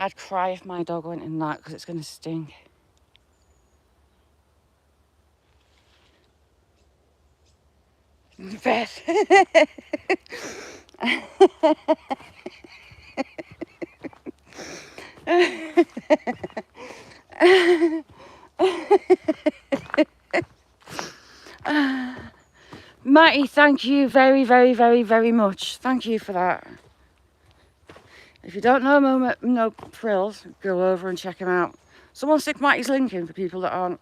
I'd cry if my dog went in that because it's going to stink. Beth. Matty, thank you very, very, very, very much. Thank you for that. If you don't know no Frills, go over and check him out. Someone stick Matty's link in for people that aren't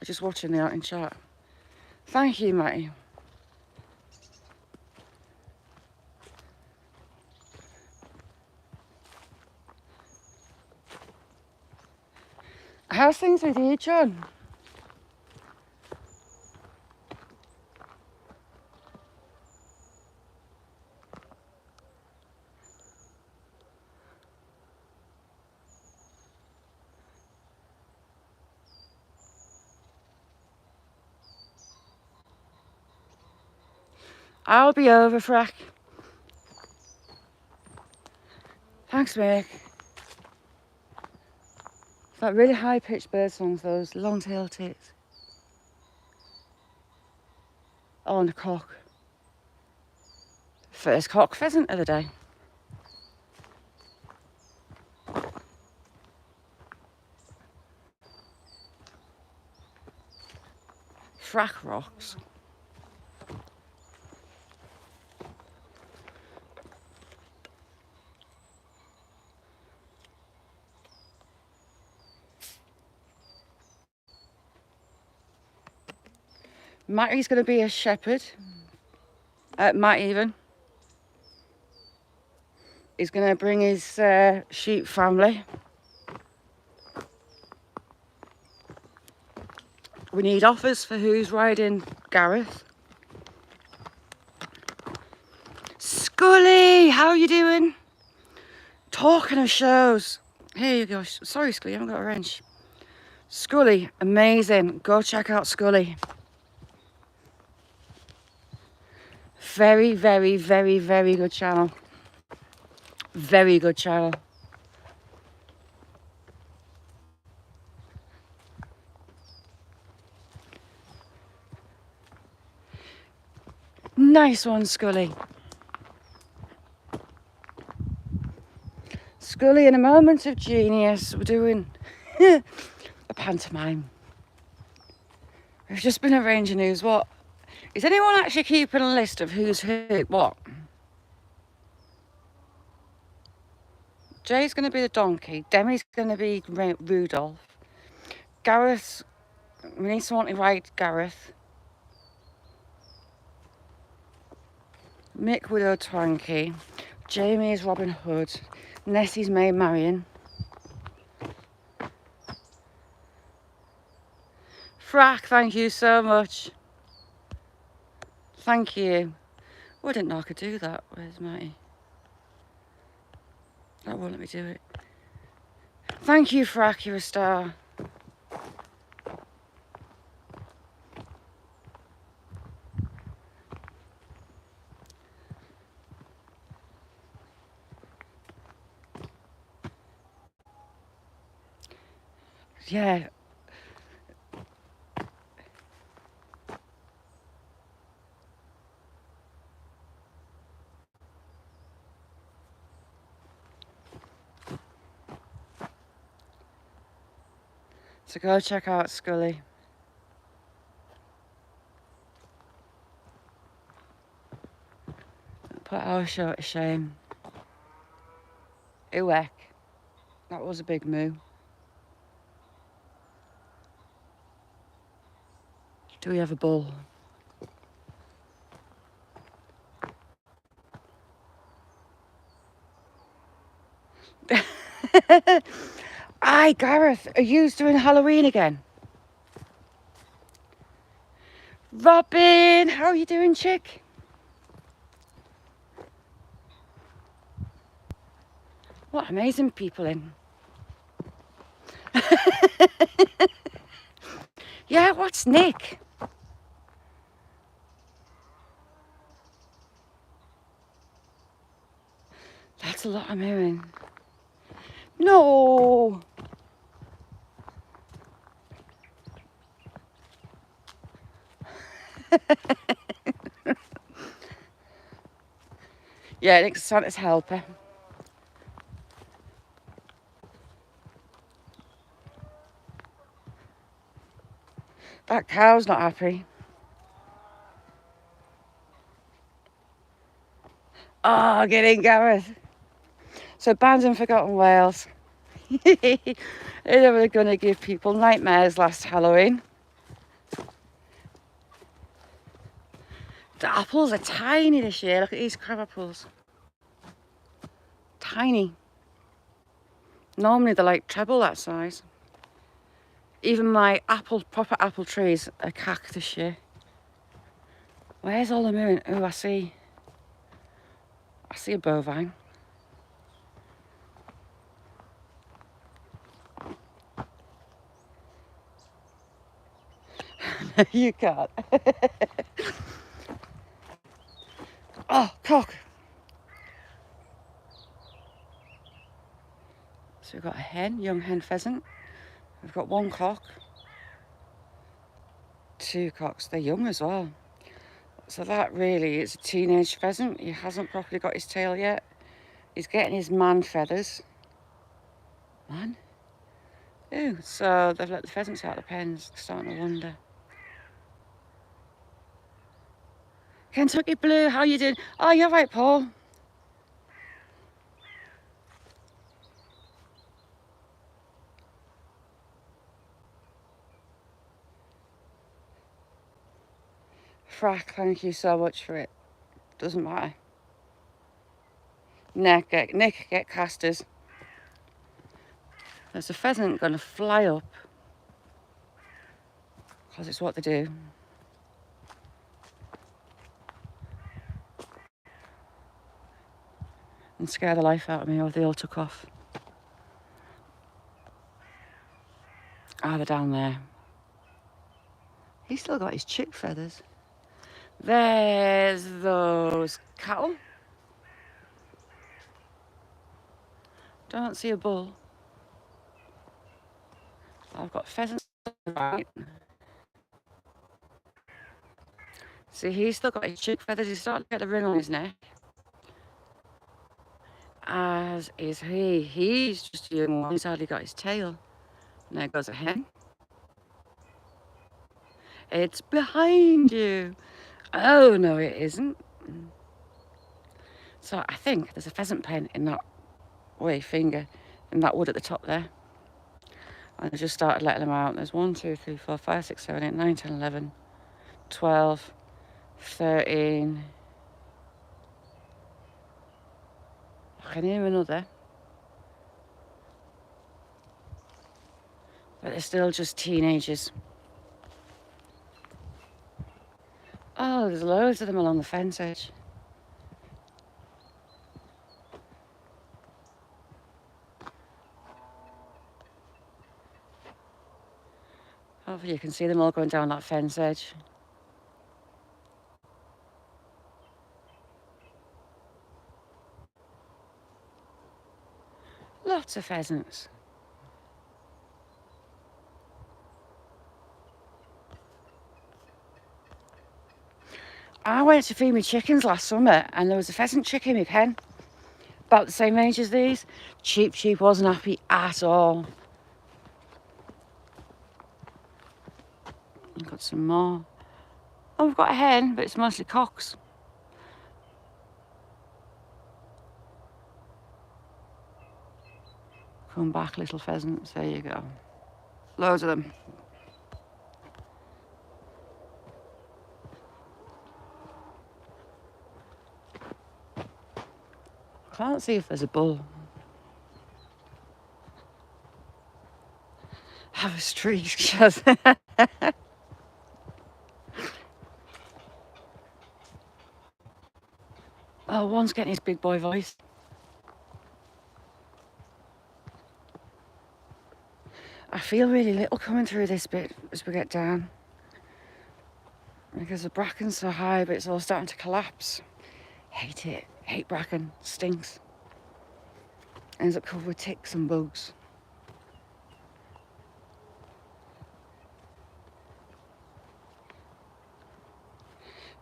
just watching the out in chat. Thank you, Matty. How's things with you, John? I'll be over, Frack. Thanks, Mick. That really high-pitched bird songs, those long-tailed tits. Oh, and a cock. First cock pheasant of the day. Frack rocks. Matty's going to be a shepherd. Matt even. He's going to bring his sheep family. We need offers for who's riding Gareth. Scully, how are you doing? Talking of shows. Here you go. Sorry, Scully, I haven't got a wrench. Scully, amazing. Go check out Scully. Very, very, very, very good channel. Very good channel. Nice one, Scully. Scully, in a moment of genius, we're doing a pantomime. We've just been arranging who's what. Is anyone actually keeping a list of who's who what? Jay's going to be the donkey. Demi's going to be Rudolph. Gareth, we need someone to ride Gareth. Mick Widow Twanky. Jamie is Robin Hood. Nessie's May Marion. Frack, thank you so much. Thank you. Oh, I didn't know I could do that. Where's Matty? That won't let me do it. Thank you, Frack, you're a star. Yeah. So go check out Scully. Put our show to shame. Ewick. That was a big moo. Do we have a bull? Aye, Gareth, are you doing Halloween again? Robin, how are you doing, chick? What amazing people in. Yeah, what's Nick? That's a lot I'm hearing. No! Yeah, it's Santa's helper. That cow's not happy. Oh, get in, Gareth. So, Banned and Forgotten Wales. They were going to give people nightmares last Halloween. The apples are tiny this year. Look at these crab apples. Tiny. Normally they're like treble that size. Even my proper apple trees are cacked this year. Where's all the moon? Oh, I see a bovine. You can't. Oh, cock. So we've got a hen, young hen pheasant. We've got one cock. Two cocks, they're young as well. So that really is a teenage pheasant. He hasn't properly got his tail yet. He's getting his man feathers. Man? Ooh, so they've let the pheasants out of the pens. Starting to wonder. Kentucky Blue, how you doing? Oh, you're right, Paul. Frack, thank you so much for it. Doesn't matter. Nick, get casters. There's a pheasant going to fly up. Because it's what they do. And scare the life out of me, or they all took off. Ah, they're down there. He's still got his chick feathers. There's those cattle. Don't see a bull. I've got pheasants. Right. See, he's still got his chick feathers. He's starting to get the ring on his neck. As is he. He's just a young one. He's hardly got his tail. And there goes a hen. It's behind you. Oh, no, it isn't. So I think there's a pheasant pen in that finger, in that wood at the top there. And I just started letting them out. There's 1, 2, 3, 4, 5, 6, 7, 8, 9, 10, 11, 12, 13. I can hear another. But they're still just teenagers. Oh, there's loads of them along the fence edge. Hopefully you can see them all going down that fence edge. Lots of pheasants. I went to feed my chickens last summer and there was a pheasant chick in my pen. About the same age as these. Cheap wasn't happy at all. I've got some more. Oh, we've got a hen, but it's mostly cocks. Come back, little pheasants. There you go. Loads of them. Can't see if there's a bull. Have a streak. Oh, one's getting his big boy voice. I feel really little coming through this bit as we get down. Because the bracken's so high, but it's all starting to collapse. Hate it. Hate bracken. Stinks. Ends up covered with ticks and bugs.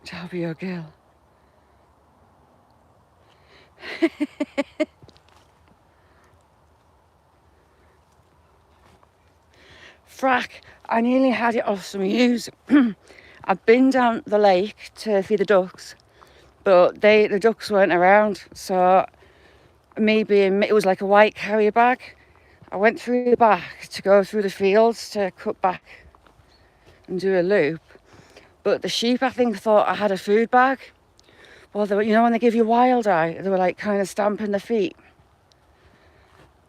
Tell me your girl. Frack, I nearly had it off some ewes. I've been down the lake to feed the ducks, but the ducks weren't around, so it was like a white carrier bag. I went through the back to go through the fields to cut back and do a loop, but the sheep, I think, thought I had a food bag. Well, they were, you know, when they give you wild eye, they were like kind of stamping their feet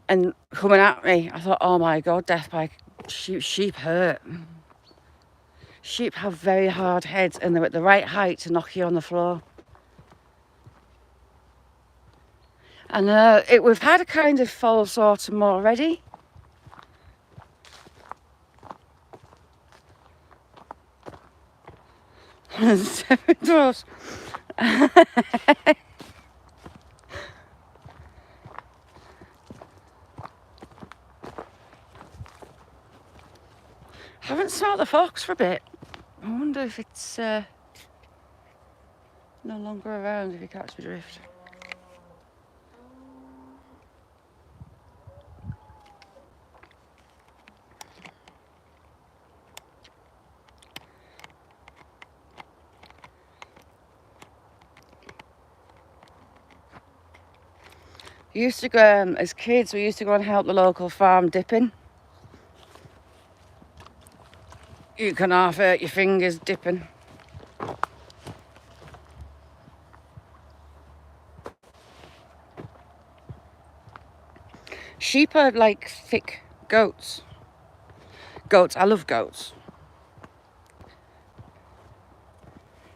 and coming at me. I thought, oh my God, death bag. Sheep hurt. Sheep have very hard heads and they're at the right height to knock you on the floor. And we've had a kind of false autumn already. It does. Haven't smelled the fox for a bit. I wonder if it's no longer around, if you catch my drift. Used to go, as kids, we used to go and help the local farm dipping. You can half hurt your fingers dipping. Sheep are like thick goats. Goats, I love goats.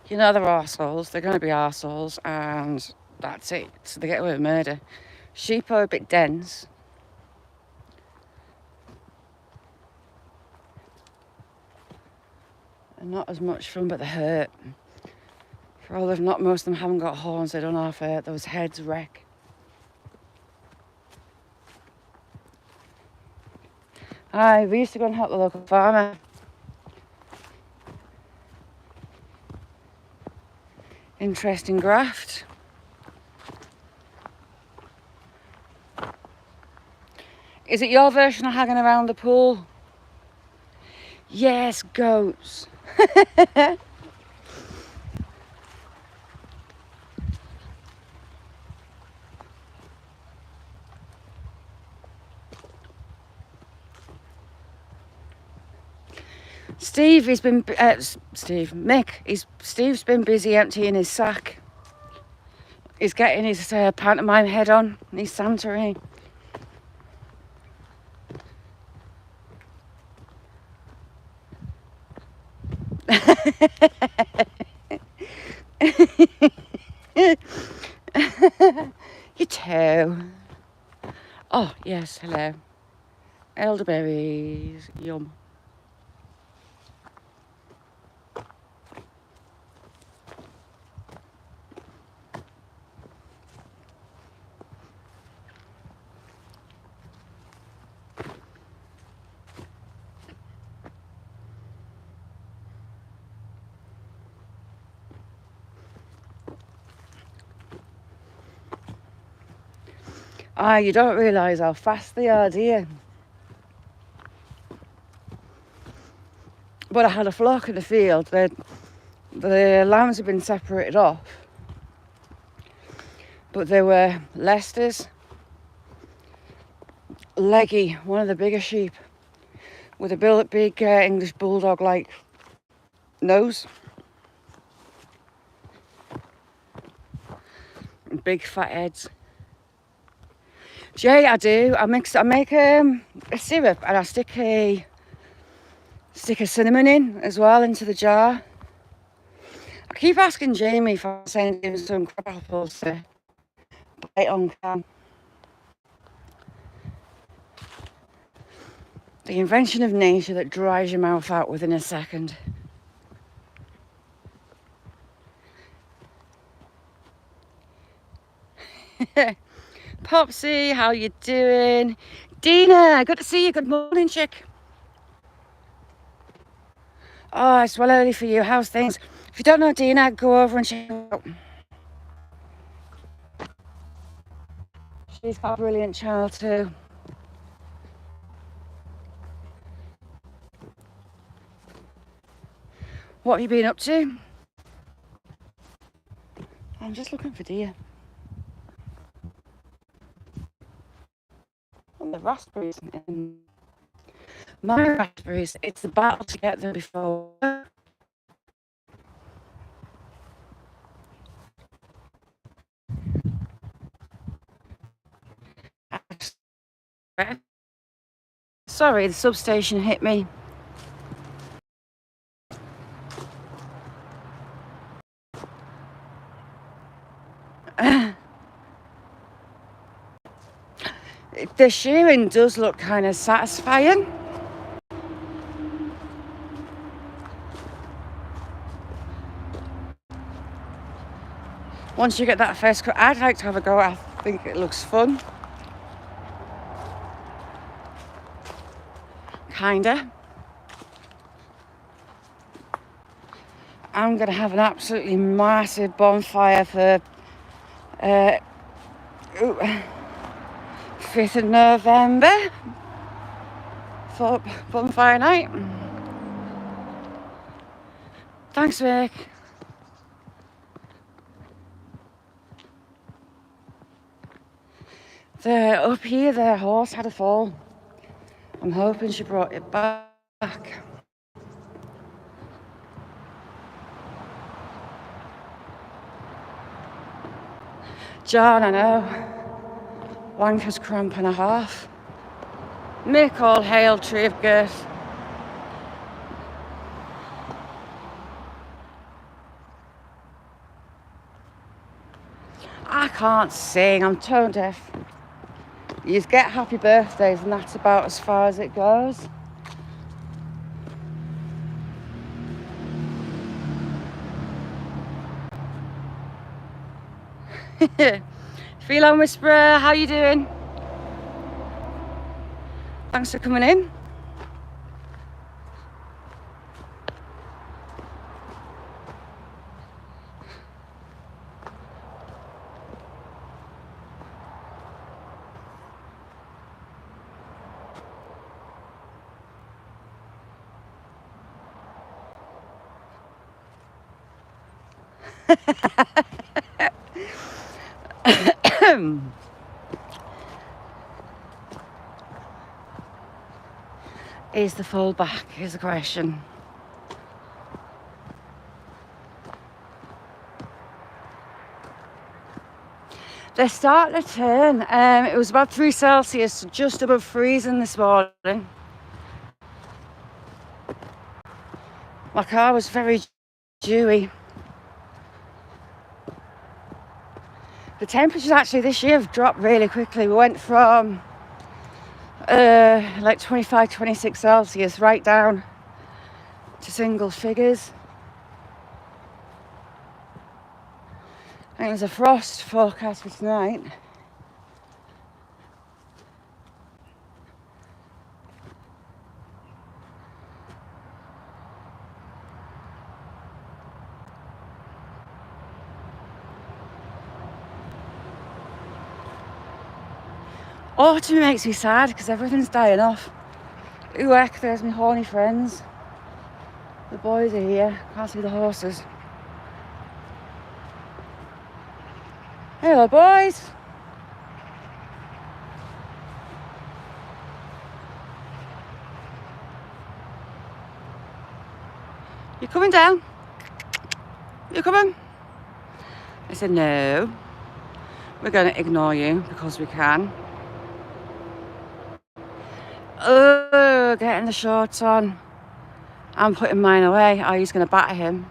You know they're arseholes, they're going to be arseholes, and that's it. So they get away with murder. Sheep are a bit dense. And not as much fun, but they hurt. For all most of them haven't got horns, they don't half hurt. Those heads wreck. Aye, we used to go and help the local farmer. Interesting graft. Is it your version of hanging around the pool? Yes, goats. Steve's been busy emptying his sack. He's getting his pantomime head on, his Santorini. You too. Oh yes, hello. Elderberries, yum. You don't realise how fast they are, do you? But I had a flock in the field. The lambs had been separated off. But they were Leicester's. Leggy, one of the bigger sheep, with a big English bulldog-like nose. And big fat heads. Yeah, I do. I make a syrup and I stick a cinnamon in as well into the jar. I keep asking Jamie if I send him some crab apples to bite on cam. The invention of nature that dries your mouth out within a second. Popsy, how you doing? Dina, good to see you. Good morning, chick. Oh, it's well early for you. How's things? If you don't know Dina, go over and check her out. She's got a brilliant child too. What have you been up to? I'm just looking for deer. Oh, the raspberries. My raspberries, it's the battle to get them before. Sorry, the substation hit me. The shearing does look kind of satisfying. Once you get that first cut, I'd like to have a go. I think it looks fun. Kinda. I'm gonna have an absolutely massive bonfire for 5th of November for bonfire night. Thanks, Vic. Up here, the horse had a fall. I'm hoping she brought it back. John, I know. Wanker's cramp and a half. Mick, all hail, tree of girth. I can't sing, I'm tone deaf. You just get happy birthdays and that's about as far as it goes. Feline Whisperer, how you doing? Thanks for coming in. Is the fall back? Here's the question. They're starting to turn. It was about 3 Celsius, just above freezing this morning. My car was very dewy. The temperatures actually this year have dropped really quickly. We went from like 25, 26 Celsius right down to single figures. I think there's a frost forecast for tonight. Autumn makes me sad because everything's dying off. Ooh, heck, there's my horny friends. The boys are here. Can't see the horses. Hello, boys. You coming down? You coming? I said no. We're going to ignore you because we can. Oh, getting the shorts on. I'm putting mine away. Oh, he's going to batter him.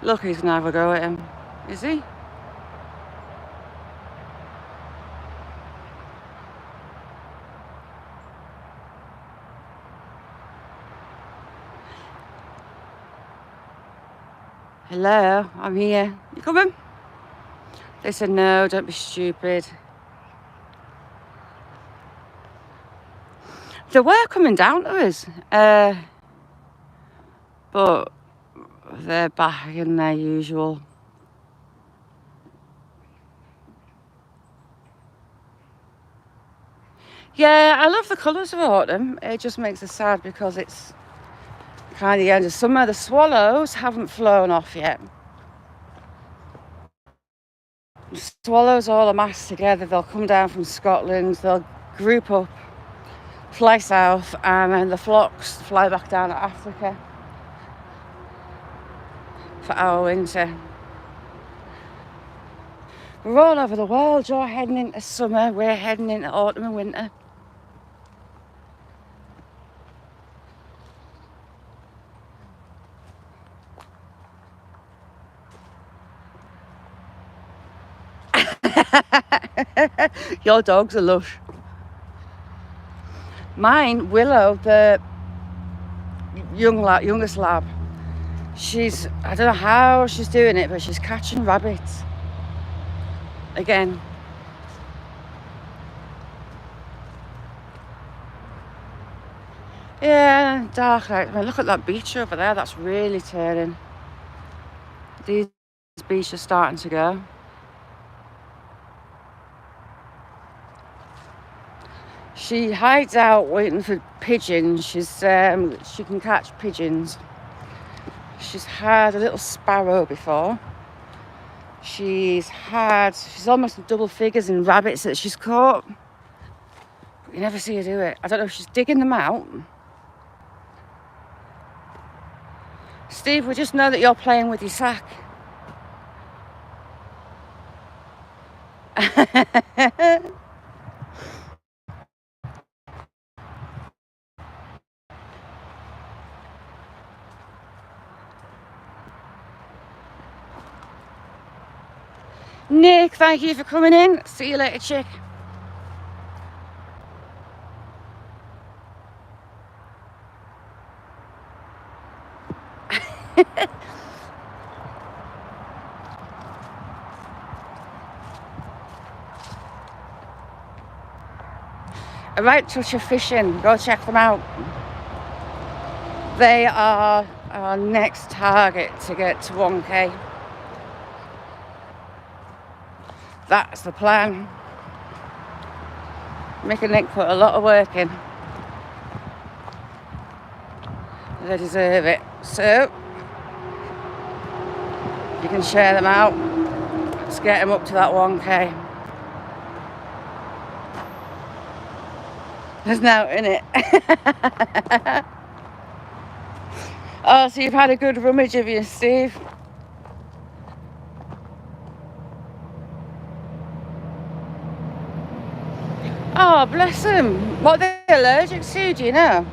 Look, he's going to have a go at him. Is he? Hello, I'm here. You coming? They said no, don't be stupid. They were coming down to us, but they're back in their usual. Yeah, I love the colours of autumn. It just makes us sad because it's kind of the end of summer. The swallows haven't flown off yet. The swallows all amassed together. They'll come down from Scotland, they'll group up, fly south, and then the flocks fly back down to Africa for our winter. We're all over the world. You're heading into summer, we're heading into autumn and winter. Your dog's a lush. Mine, Willow, the youngest lab, I don't know how she's doing it, but she's catching rabbits again. Yeah, dark out. I mean, look at that beach over there, that's really turning. These beaches are starting to go. She hides out waiting for pigeons. She can catch pigeons. She's had a little sparrow before. She's almost double figures in rabbits that she's caught. But you never see her do it. I don't know if she's digging them out. Steve, we just know that you're playing with your sack. Nick, thank you for coming in. See you later, chick. A right touch of fishing. Go check them out. They are our next target to get to 1K. That's the plan. Mick and Nick put a lot of work in. They deserve it. So, you can share them out. Let's get them up to that 1K. There's no in it. Oh, so you've had a good rummage of you, Steve. Oh, bless him. What are they allergic to, do you know?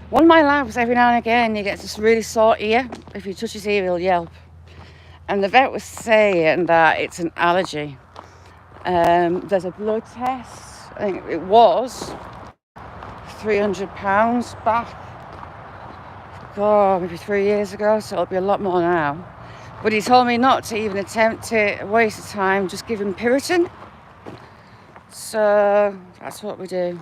One of my labs, every now and again, he gets this really sore ear. If you touch his ear, he'll yelp. And the vet was saying that it's an allergy. There's a blood test. I think it was £300 back. God, maybe 3 years ago, so it'll be a lot more now. But he told me not to even attempt it, a waste of time, just give him Piriton. So that's what we do.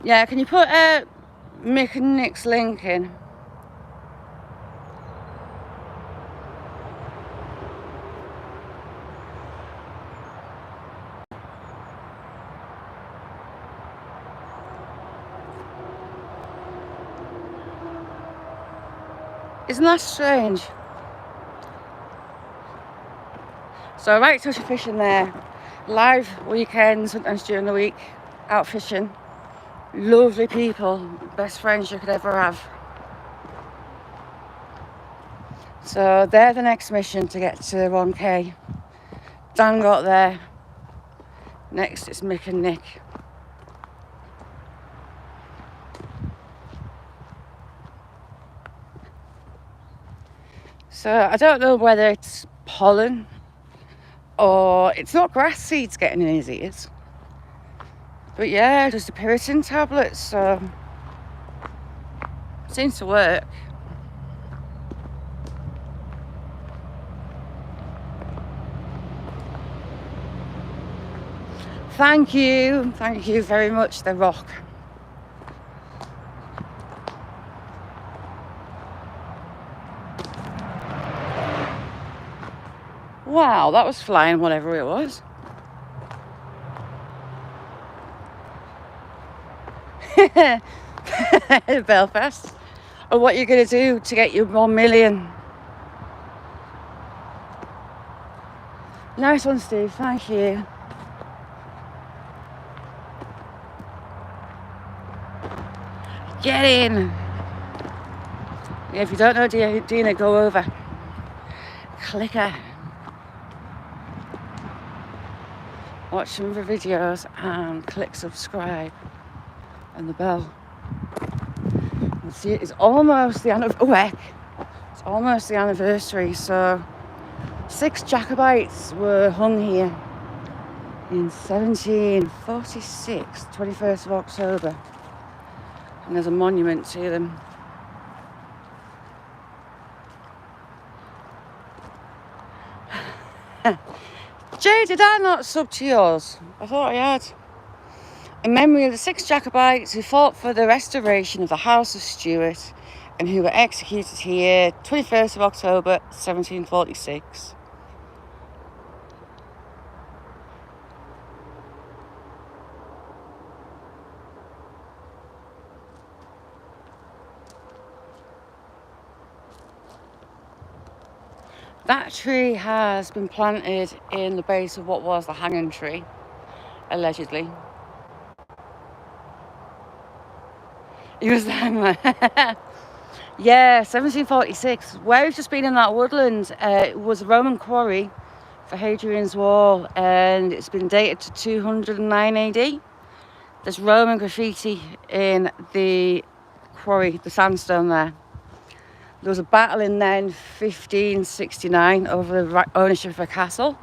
Yeah, can you put Mick and Nick's link in? Isn't that strange? So right touch of fishing there. Live weekends, sometimes during the week, out fishing. Lovely people, best friends you could ever have. So they're the next mission to get to 1K. Dan got there. Next it's Mick and Nick. So I don't know whether it's pollen or it's not grass seeds getting in his ears. But yeah, just the Piriton tablets, so seems to work. Thank you very much, The Rock. Wow, that was flying, whatever it was. Belfast. Or what you're going to do to get your 1 million. Nice one, Steve. Thank you. Get in. Yeah, if you don't know Dina, go over. Click her. Watch some of her videos and click subscribe and the bell. And see, it's almost the it's almost the anniversary. So 6 Jacobites were hung here in 1746, 21st of October, and there's a monument to them. Jay, did I not sub to yours? I thought I had. In memory of the 6 Jacobites who fought for the restoration of the House of Stuart and who were executed here 21st of October 1746. That tree has been planted in the base of what was the hanging tree, allegedly. He was the hangman. Yeah, 1746. Where we've just been in that woodland, it was a Roman quarry for Hadrian's Wall, and it's been dated to 209 AD. There's Roman graffiti in the quarry, the sandstone there. There was a battle in then 1569 over the ownership of a castle.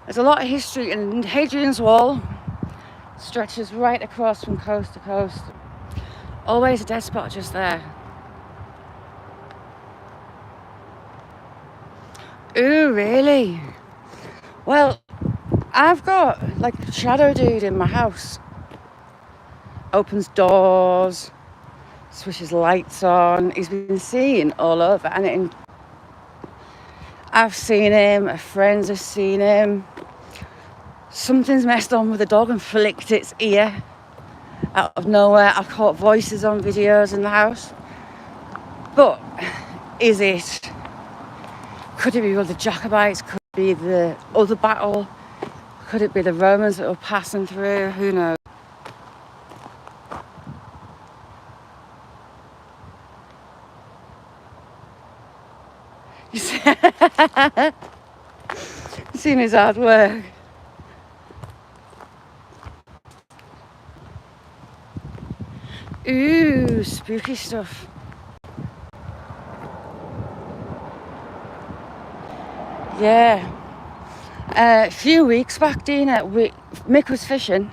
There's a lot of history, and Hadrian's Wall stretches right across from coast to coast. Always a dead spot just there. Ooh, really? Well, I've got like a shadow dude in my house. Opens doors, switches lights on. He's been seen all over, and I've seen him, friends have seen him. Something's messed on with the dog and flicked its ear out of nowhere. I've caught voices on videos in the house. But is it? Could it be the Jacobites? Could it be the other battle? Could it be the Romans that were passing through? Who knows? Seen his hard work. Ooh, spooky stuff. Yeah. A few weeks back, Dina, Mick was fishing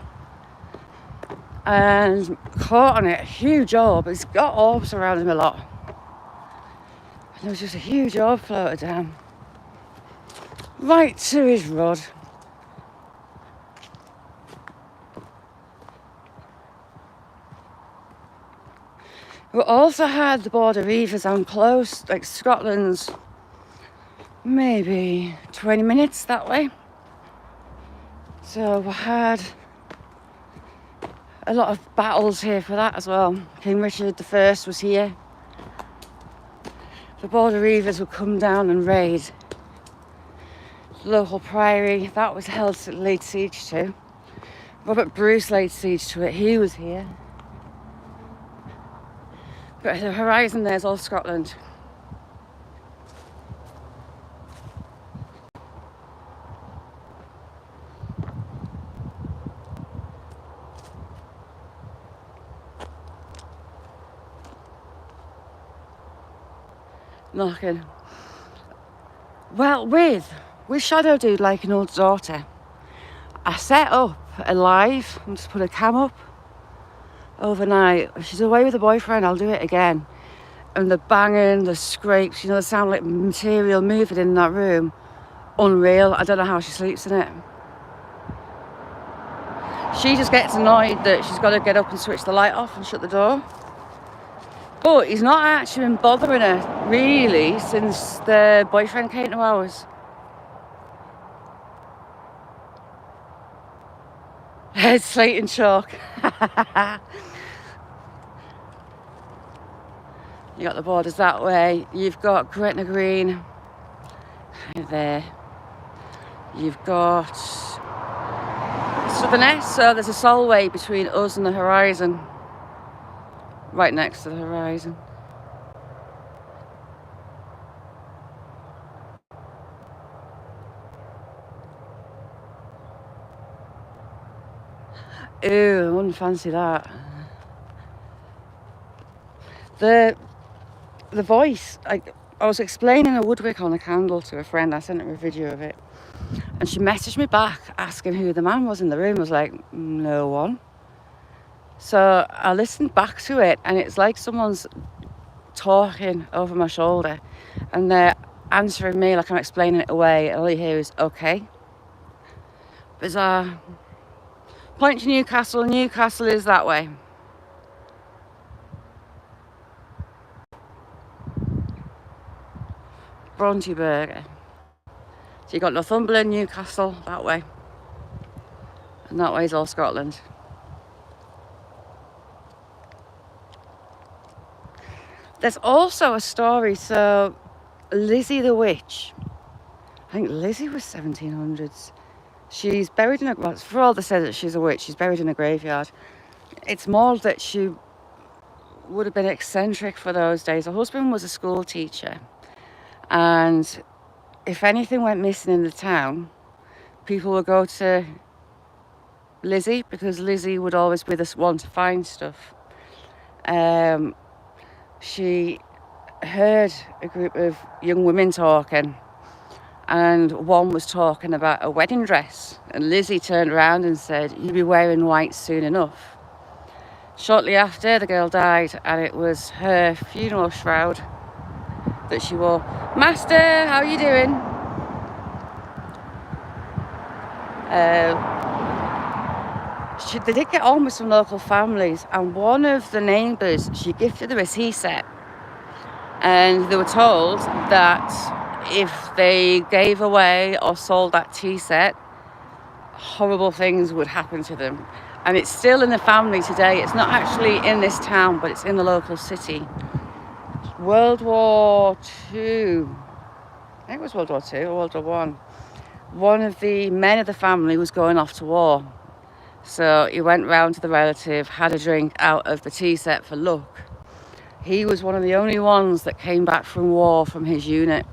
and caught on it a huge orb. He's got orbs around him a lot. And there was just a huge orb floated down. Right to his rod. We also had the border reefers on close, like Scotland's maybe 20 minutes that way. So we had a lot of battles here for that as well. King Richard I was here. The border reivers would come down and raid the local priory. That was held to laid siege to. Robert Bruce laid siege to it. He was here. But the horizon there's all Scotland. Knocking. Well, with We shadow dude like an old daughter. I set up a live and just put a cam up overnight. If she's away with a boyfriend, I'll do it again. And the banging, the scrapes, you know, the sound like material moving in that room. Unreal. I don't know how she sleeps in it. She just gets annoyed that she's got to get up and switch the light off and shut the door. But he's not actually been bothering her, really, since the boyfriend came to ours. It's slate and chalk. You got the borders that way. You've got Gretna Green there. You've got Southerness, so there's a solway between us and the horizon. Right next to the horizon. Ew, I wouldn't fancy that. The voice, I was explaining a woodwick on a candle to a friend. I sent her a video of it. And she messaged me back asking who the man was in the room. I was like, no one. So I listened back to it, and it's like someone's talking over my shoulder. And they're answering me like I'm explaining it away. And all you hear is, okay. Bizarre. Point to Newcastle. Newcastle is that way. Bronteburger. So you got Northumberland, Newcastle, that way. And that way is all Scotland. There's also a story, so Lizzie the Witch. I think Lizzie was 1700s. She's buried in a, well, for all they say that she's a witch, she's buried in a graveyard. It's more that she would have been eccentric for those days. Her husband was a school teacher. And if anything went missing in the town, people would go to Lizzie, because Lizzie would always be the one to find stuff. She heard a group of young women talking, and one was talking about a wedding dress, and Lizzie turned around and said, "You'll be wearing white soon enough." Shortly after, the girl died, and it was her funeral shroud that she wore. Master, how are you doing? They did get on with some local families, and one of the neighbours, she gifted them a tea set, and they were told that if they gave away or sold that tea set, horrible things would happen to them. And it's still in the family today. It's not actually in this town, but it's in the local city. World War II, I think it was World War II or World War I. One of the men of the family was going off to war. So he went round to the relative, had a drink out of the tea set for luck. He was one of the only ones that came back from war from his unit.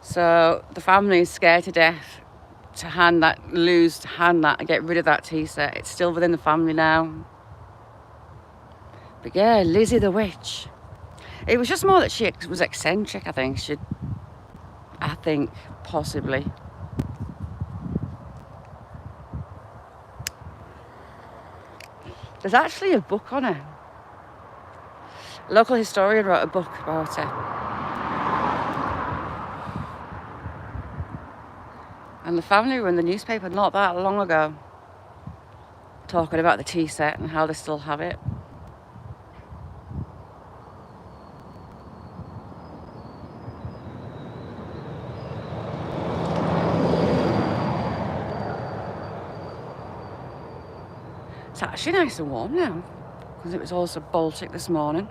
So the family is scared to death to hand that and get rid of that tea set. It's still within the family now. But yeah, Lizzie the Witch. It was just more that she was eccentric, I think, possibly. There's actually a book on her. A local historian wrote a book about her. And the family were in the newspaper not that long ago, talking about the tea set and how they still have it. It's actually nice and warm now, because it was also Baltic this morning.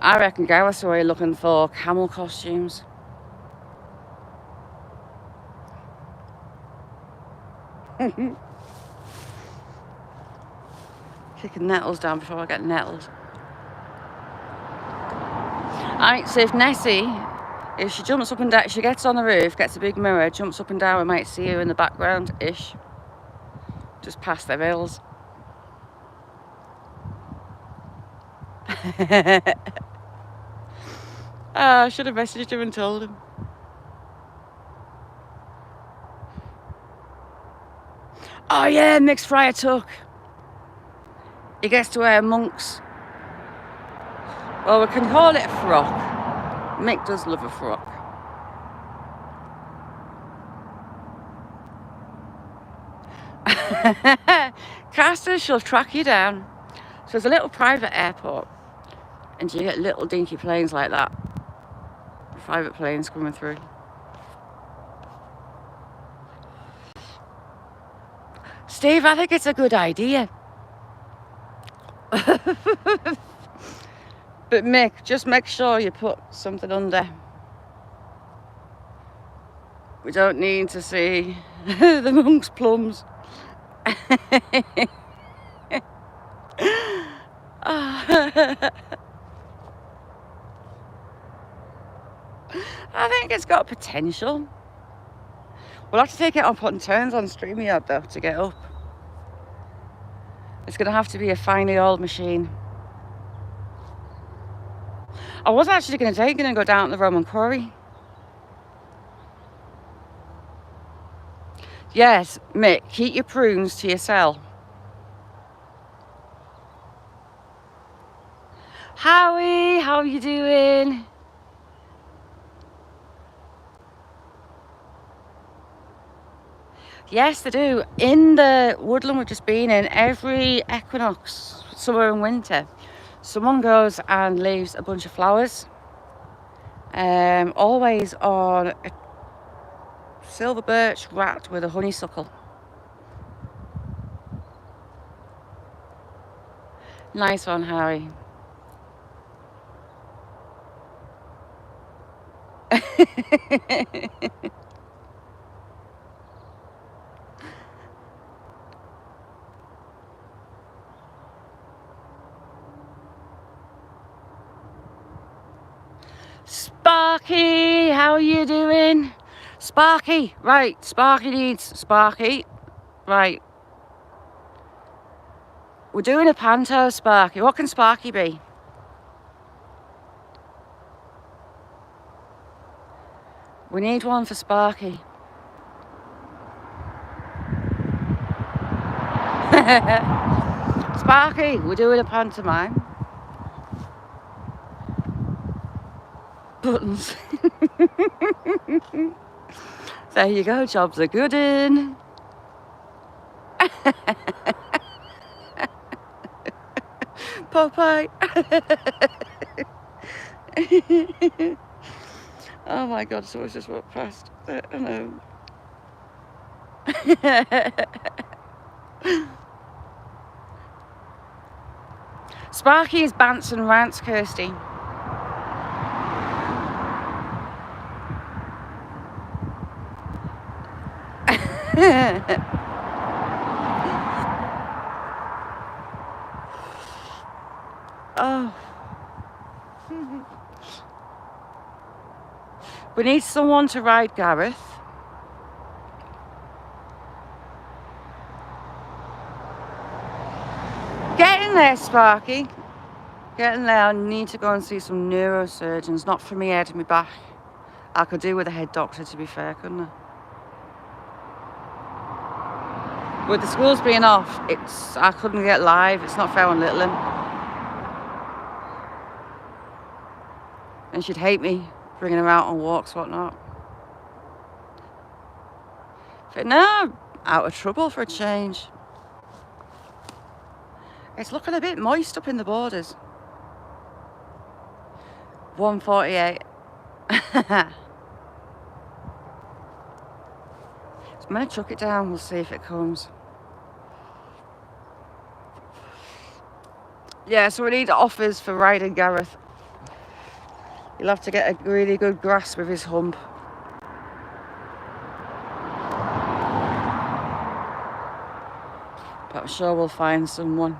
I reckon Gareth's away looking for camel costumes. Kicking nettles down before I get nettled. Alright, so if Nessie, if she jumps up and down, she gets on the roof, gets a big mirror, jumps up and down, we might see her in the background-ish. Just past their hills. I should have messaged him and told him. Oh yeah, Mick's Friar Tuck. He gets to wear monks. Well, we can call it a frock. Mick does love a frock. Castor shall track you down. So there's a little private airport, and you get little dinky planes like that. Private planes coming through. Steve, I think it's a good idea. But Mick, just make sure you put something under. We don't need to see the monk's plums. I think it's got potential. We'll have to take it up on turns on StreamYard though to get up. It's going to have to be a finely oiled machine. I was actually going to take it and go down to the Roman Quarry. Yes, Mick, keep your prunes to yourself. Howie, how are you doing? Yes, they do. In the woodland we've just been in, every equinox, summer and winter, someone goes and leaves a bunch of flowers. Always on a silver birch wrapped with a honeysuckle. Nice one, Harry. Sparky, how are you doing? Sparky, right, Sparky needs Sparky. Right. We're doing a panto, Sparky. What can Sparky be? We need one for Sparky. Sparky, we're doing a pantomime. Buttons. There you go, jobs are good in. Popeye. Oh my god, someone's just walked past. I know. Sparky is Bants and Rants, Kirsty. Oh. We need someone to ride Gareth. Get in there, Sparky. Get in there. I need to go and see some neurosurgeons. Not for me head and me back. I could do with a head doctor, to be fair, couldn't I? With the schools being off, I couldn't get live. It's not fair on Little 'un. And she'd hate me bringing her out on walks, whatnot. But no, out of trouble for a change. It's looking a bit moist up in the borders. 148. So I'm going to chuck it down. We'll see if it comes. Yeah, so we need offers for riding Gareth. You'll have to get a really good grasp of his hump. But I'm sure we'll find someone.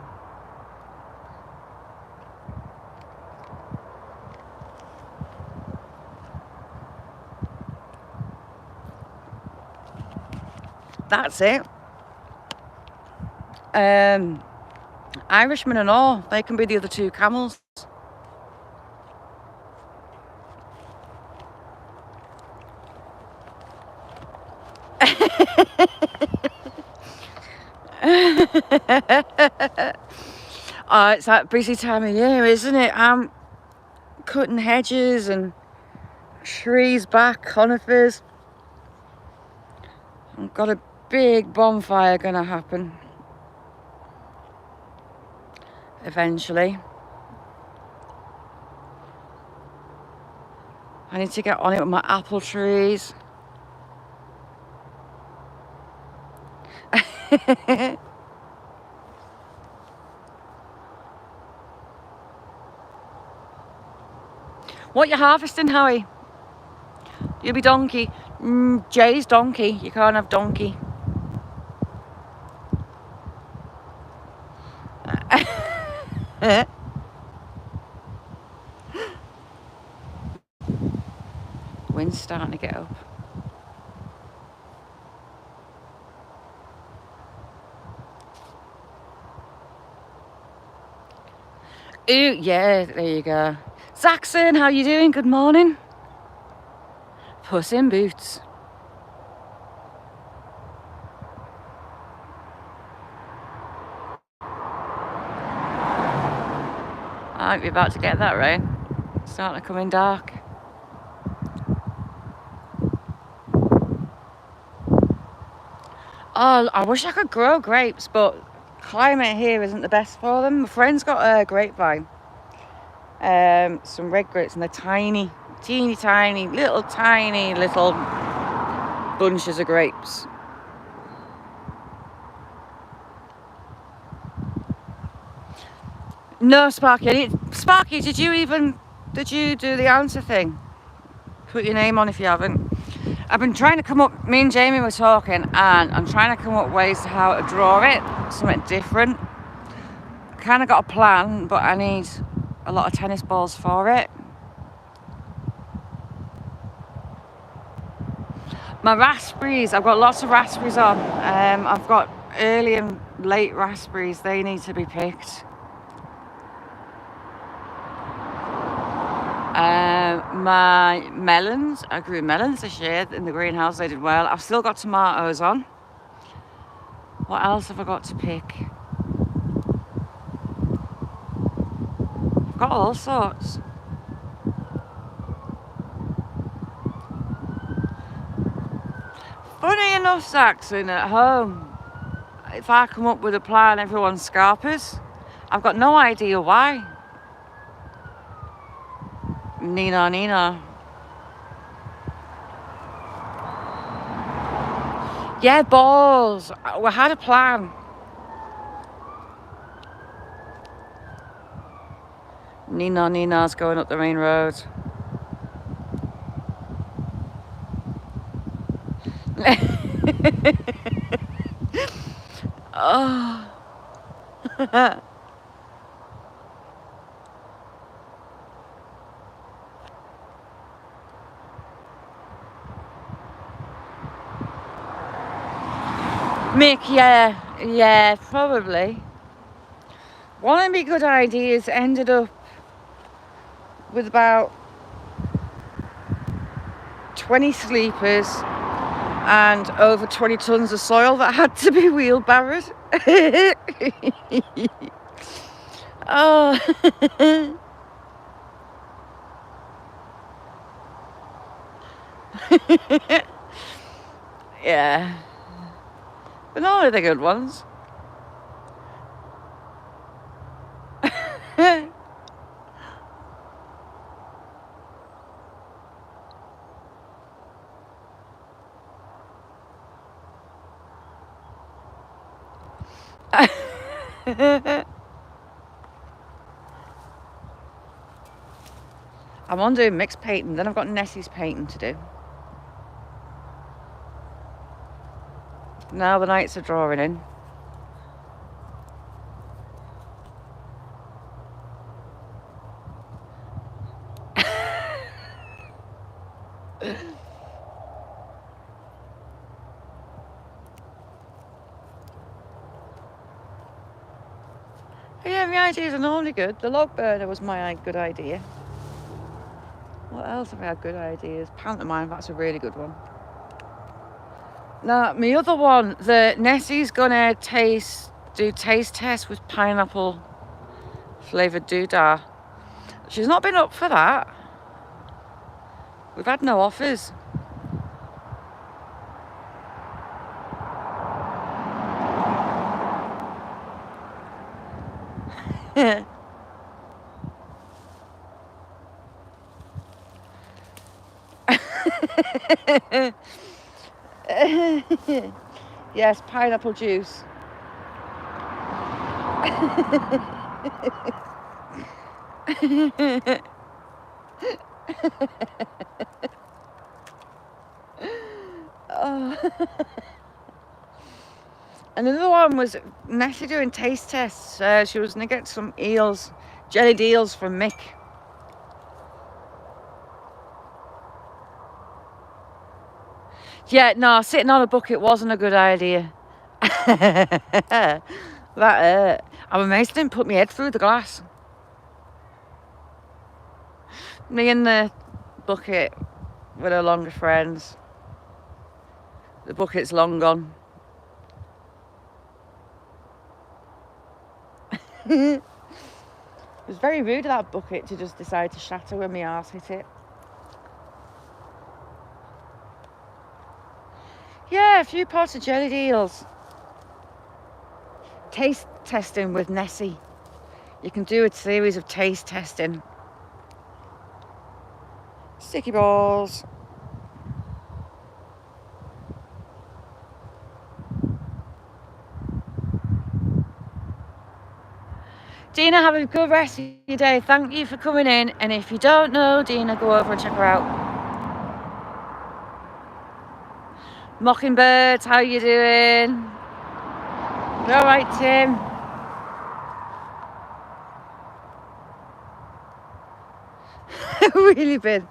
That's it. Irishmen and all, they can be the other two camels. Oh, it's that busy time of year, isn't it? I'm cutting hedges and trees back, conifers. I've got a big bonfire gonna happen eventually. I need to get on it with my apple trees. What you harvesting, Howie? You'll be donkey. Jay's donkey. You can't have donkey. Wind's starting to get up. Ooh, yeah, there you go. Saxon, how you doing? Good morning. Puss in Boots. I might be about to get that rain. It's starting to come in dark. Oh, I wish I could grow grapes, but climate here isn't the best for them. My friend's got a grapevine. Some red grapes, and they're tiny, teeny tiny, little bunches of grapes. No, Sparky. Sparky, did you do the answer thing? Put your name on if you haven't. I've been trying to come up, me and Jamie were talking, and I'm trying to come up with ways to how to draw it, something different. Kind of got a plan, but I need a lot of tennis balls for it. My raspberries, I've got lots of raspberries on. I've got early and late raspberries, they need to be picked. My melons, I grew melons this year in the greenhouse, they did well. I've still got tomatoes on. What else have I got to pick? I've got all sorts. Funny enough, Saxon, at home, if I come up with a plan, everyone's scarpers. I've got no idea why. Nina. Yeah, balls. We had a plan. Nina's going up the main road. Oh. Mick, yeah, probably. One of my good ideas ended up with about 20 sleepers and over 20 tons of soil that had to be wheelbarrowed. Oh. Yeah. But not only the good ones. I'm on doing mixed painting, then I've got Nessie's painting to do. Now the nights are drawing in. Yeah, my ideas are normally good. The log burner was my good idea. What else have I had good ideas? Pantomime, that's a really good one. Now, my other one, the Nessie's gonna do taste test with pineapple flavoured doodah. She's not been up for that. We've had no offers. Yes, pineapple juice. Oh. Another one was Nessie doing taste tests. She was going to get some eels, jellied eels from Mick. Yeah, no, sitting on a bucket wasn't a good idea. That hurt. I'm amazed I didn't put my head through the glass. Me and the bucket were no longer friends. The bucket's long gone. It was very rude of that bucket to just decide to shatter when my arse hit it. Yeah, a few pots of jellied eels. Taste testing with Nessie. You can do a series of taste testing. Sticky balls. Dina, have a good rest of your day. Thank you for coming in. And if you don't know Dina, go over and check her out. Mockingbirds, how you doing? You all right, Tim? Really big.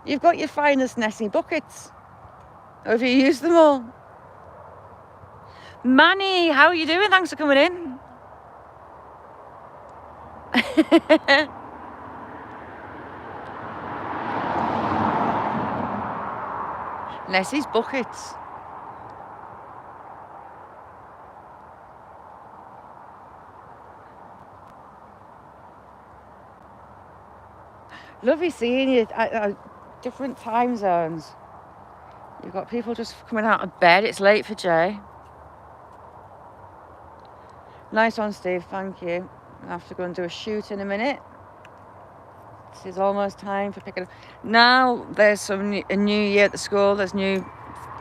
You've got your finest Nessie buckets. Or have you used them all? Manny, how are you doing? Thanks for coming in. Nessie's buckets. Lovely seeing you at different time zones. You've got people just coming out of bed. It's late for Jay. Nice one, Steve. Thank you. I have to go and do a shoot in a minute. This is almost time for picking up. Now there's a new year at the school. There's new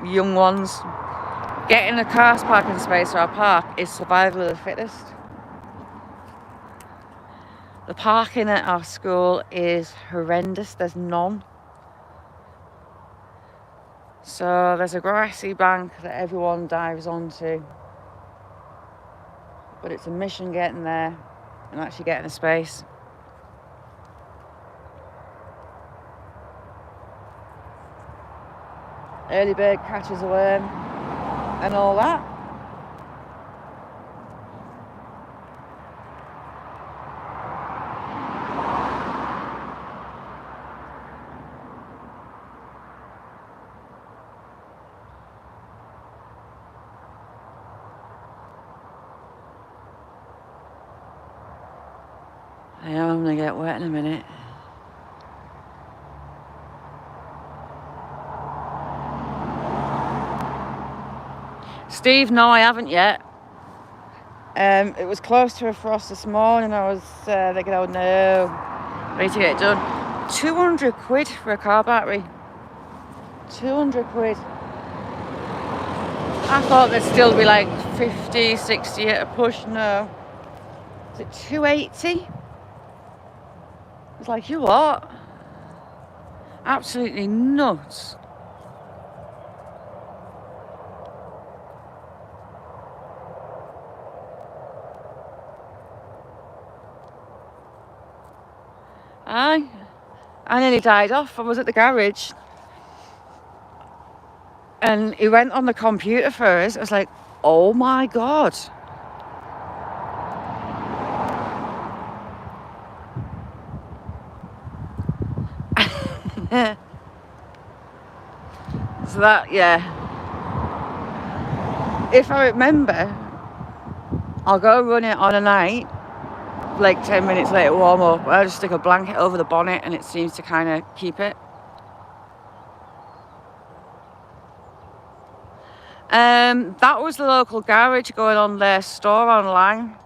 young ones. Getting a car parking space or a park is survival of the fittest. The parking at our school is horrendous. There's none. So there's a grassy bank that everyone dives onto. But it's a mission getting there and actually getting a space. Early bird catches a worm and all that. I know I'm gonna get wet in a minute. Steve, no, I haven't yet. It was close to a frost this morning. I was thinking, oh no, I need to get it done. 200 quid for a car battery. 200 quid. I thought there'd still be like 50, 60 at a push. No. Is it 280? It's like, you what? Absolutely nuts. I nearly died off. I was at the garage and he went on the computer first. I was like, oh my God. So So that, yeah. If I remember, I'll go run it on a night, like 10 minutes later, warm up. I just stick a blanket over the bonnet and it seems to kind of keep it. That was the local garage going on their store online.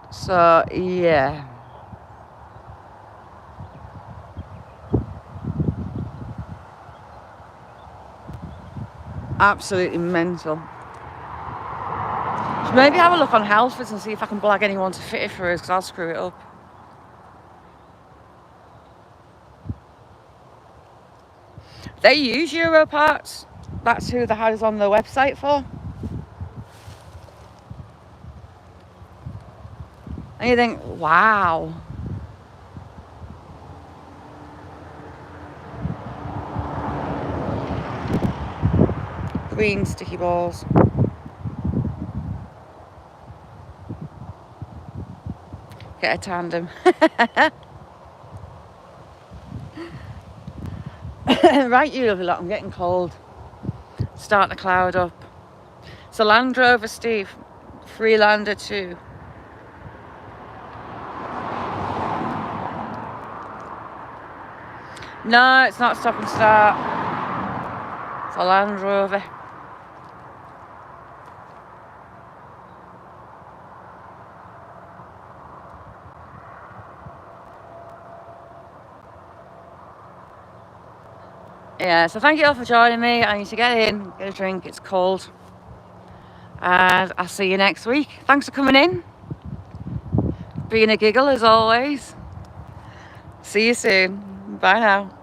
So, yeah. Absolutely mental. So maybe have a look on Halfords and see if I can blag anyone to fit it for us, because I'll screw it up. They use Euro parts. That's who they had us on their website for. And you think, wow. Green sticky balls. Get a tandem. Right, you lovely lot, I'm getting cold. Starting to cloud up. It's a Land Rover, Steve. Freelander 2. No, it's not stop and start. It's a Land Rover. Yeah, so thank you all for joining me. I need to get in, get a drink, it's cold. And I'll see you next week. Thanks for coming in. Being a giggle as always. See you soon. Bye now.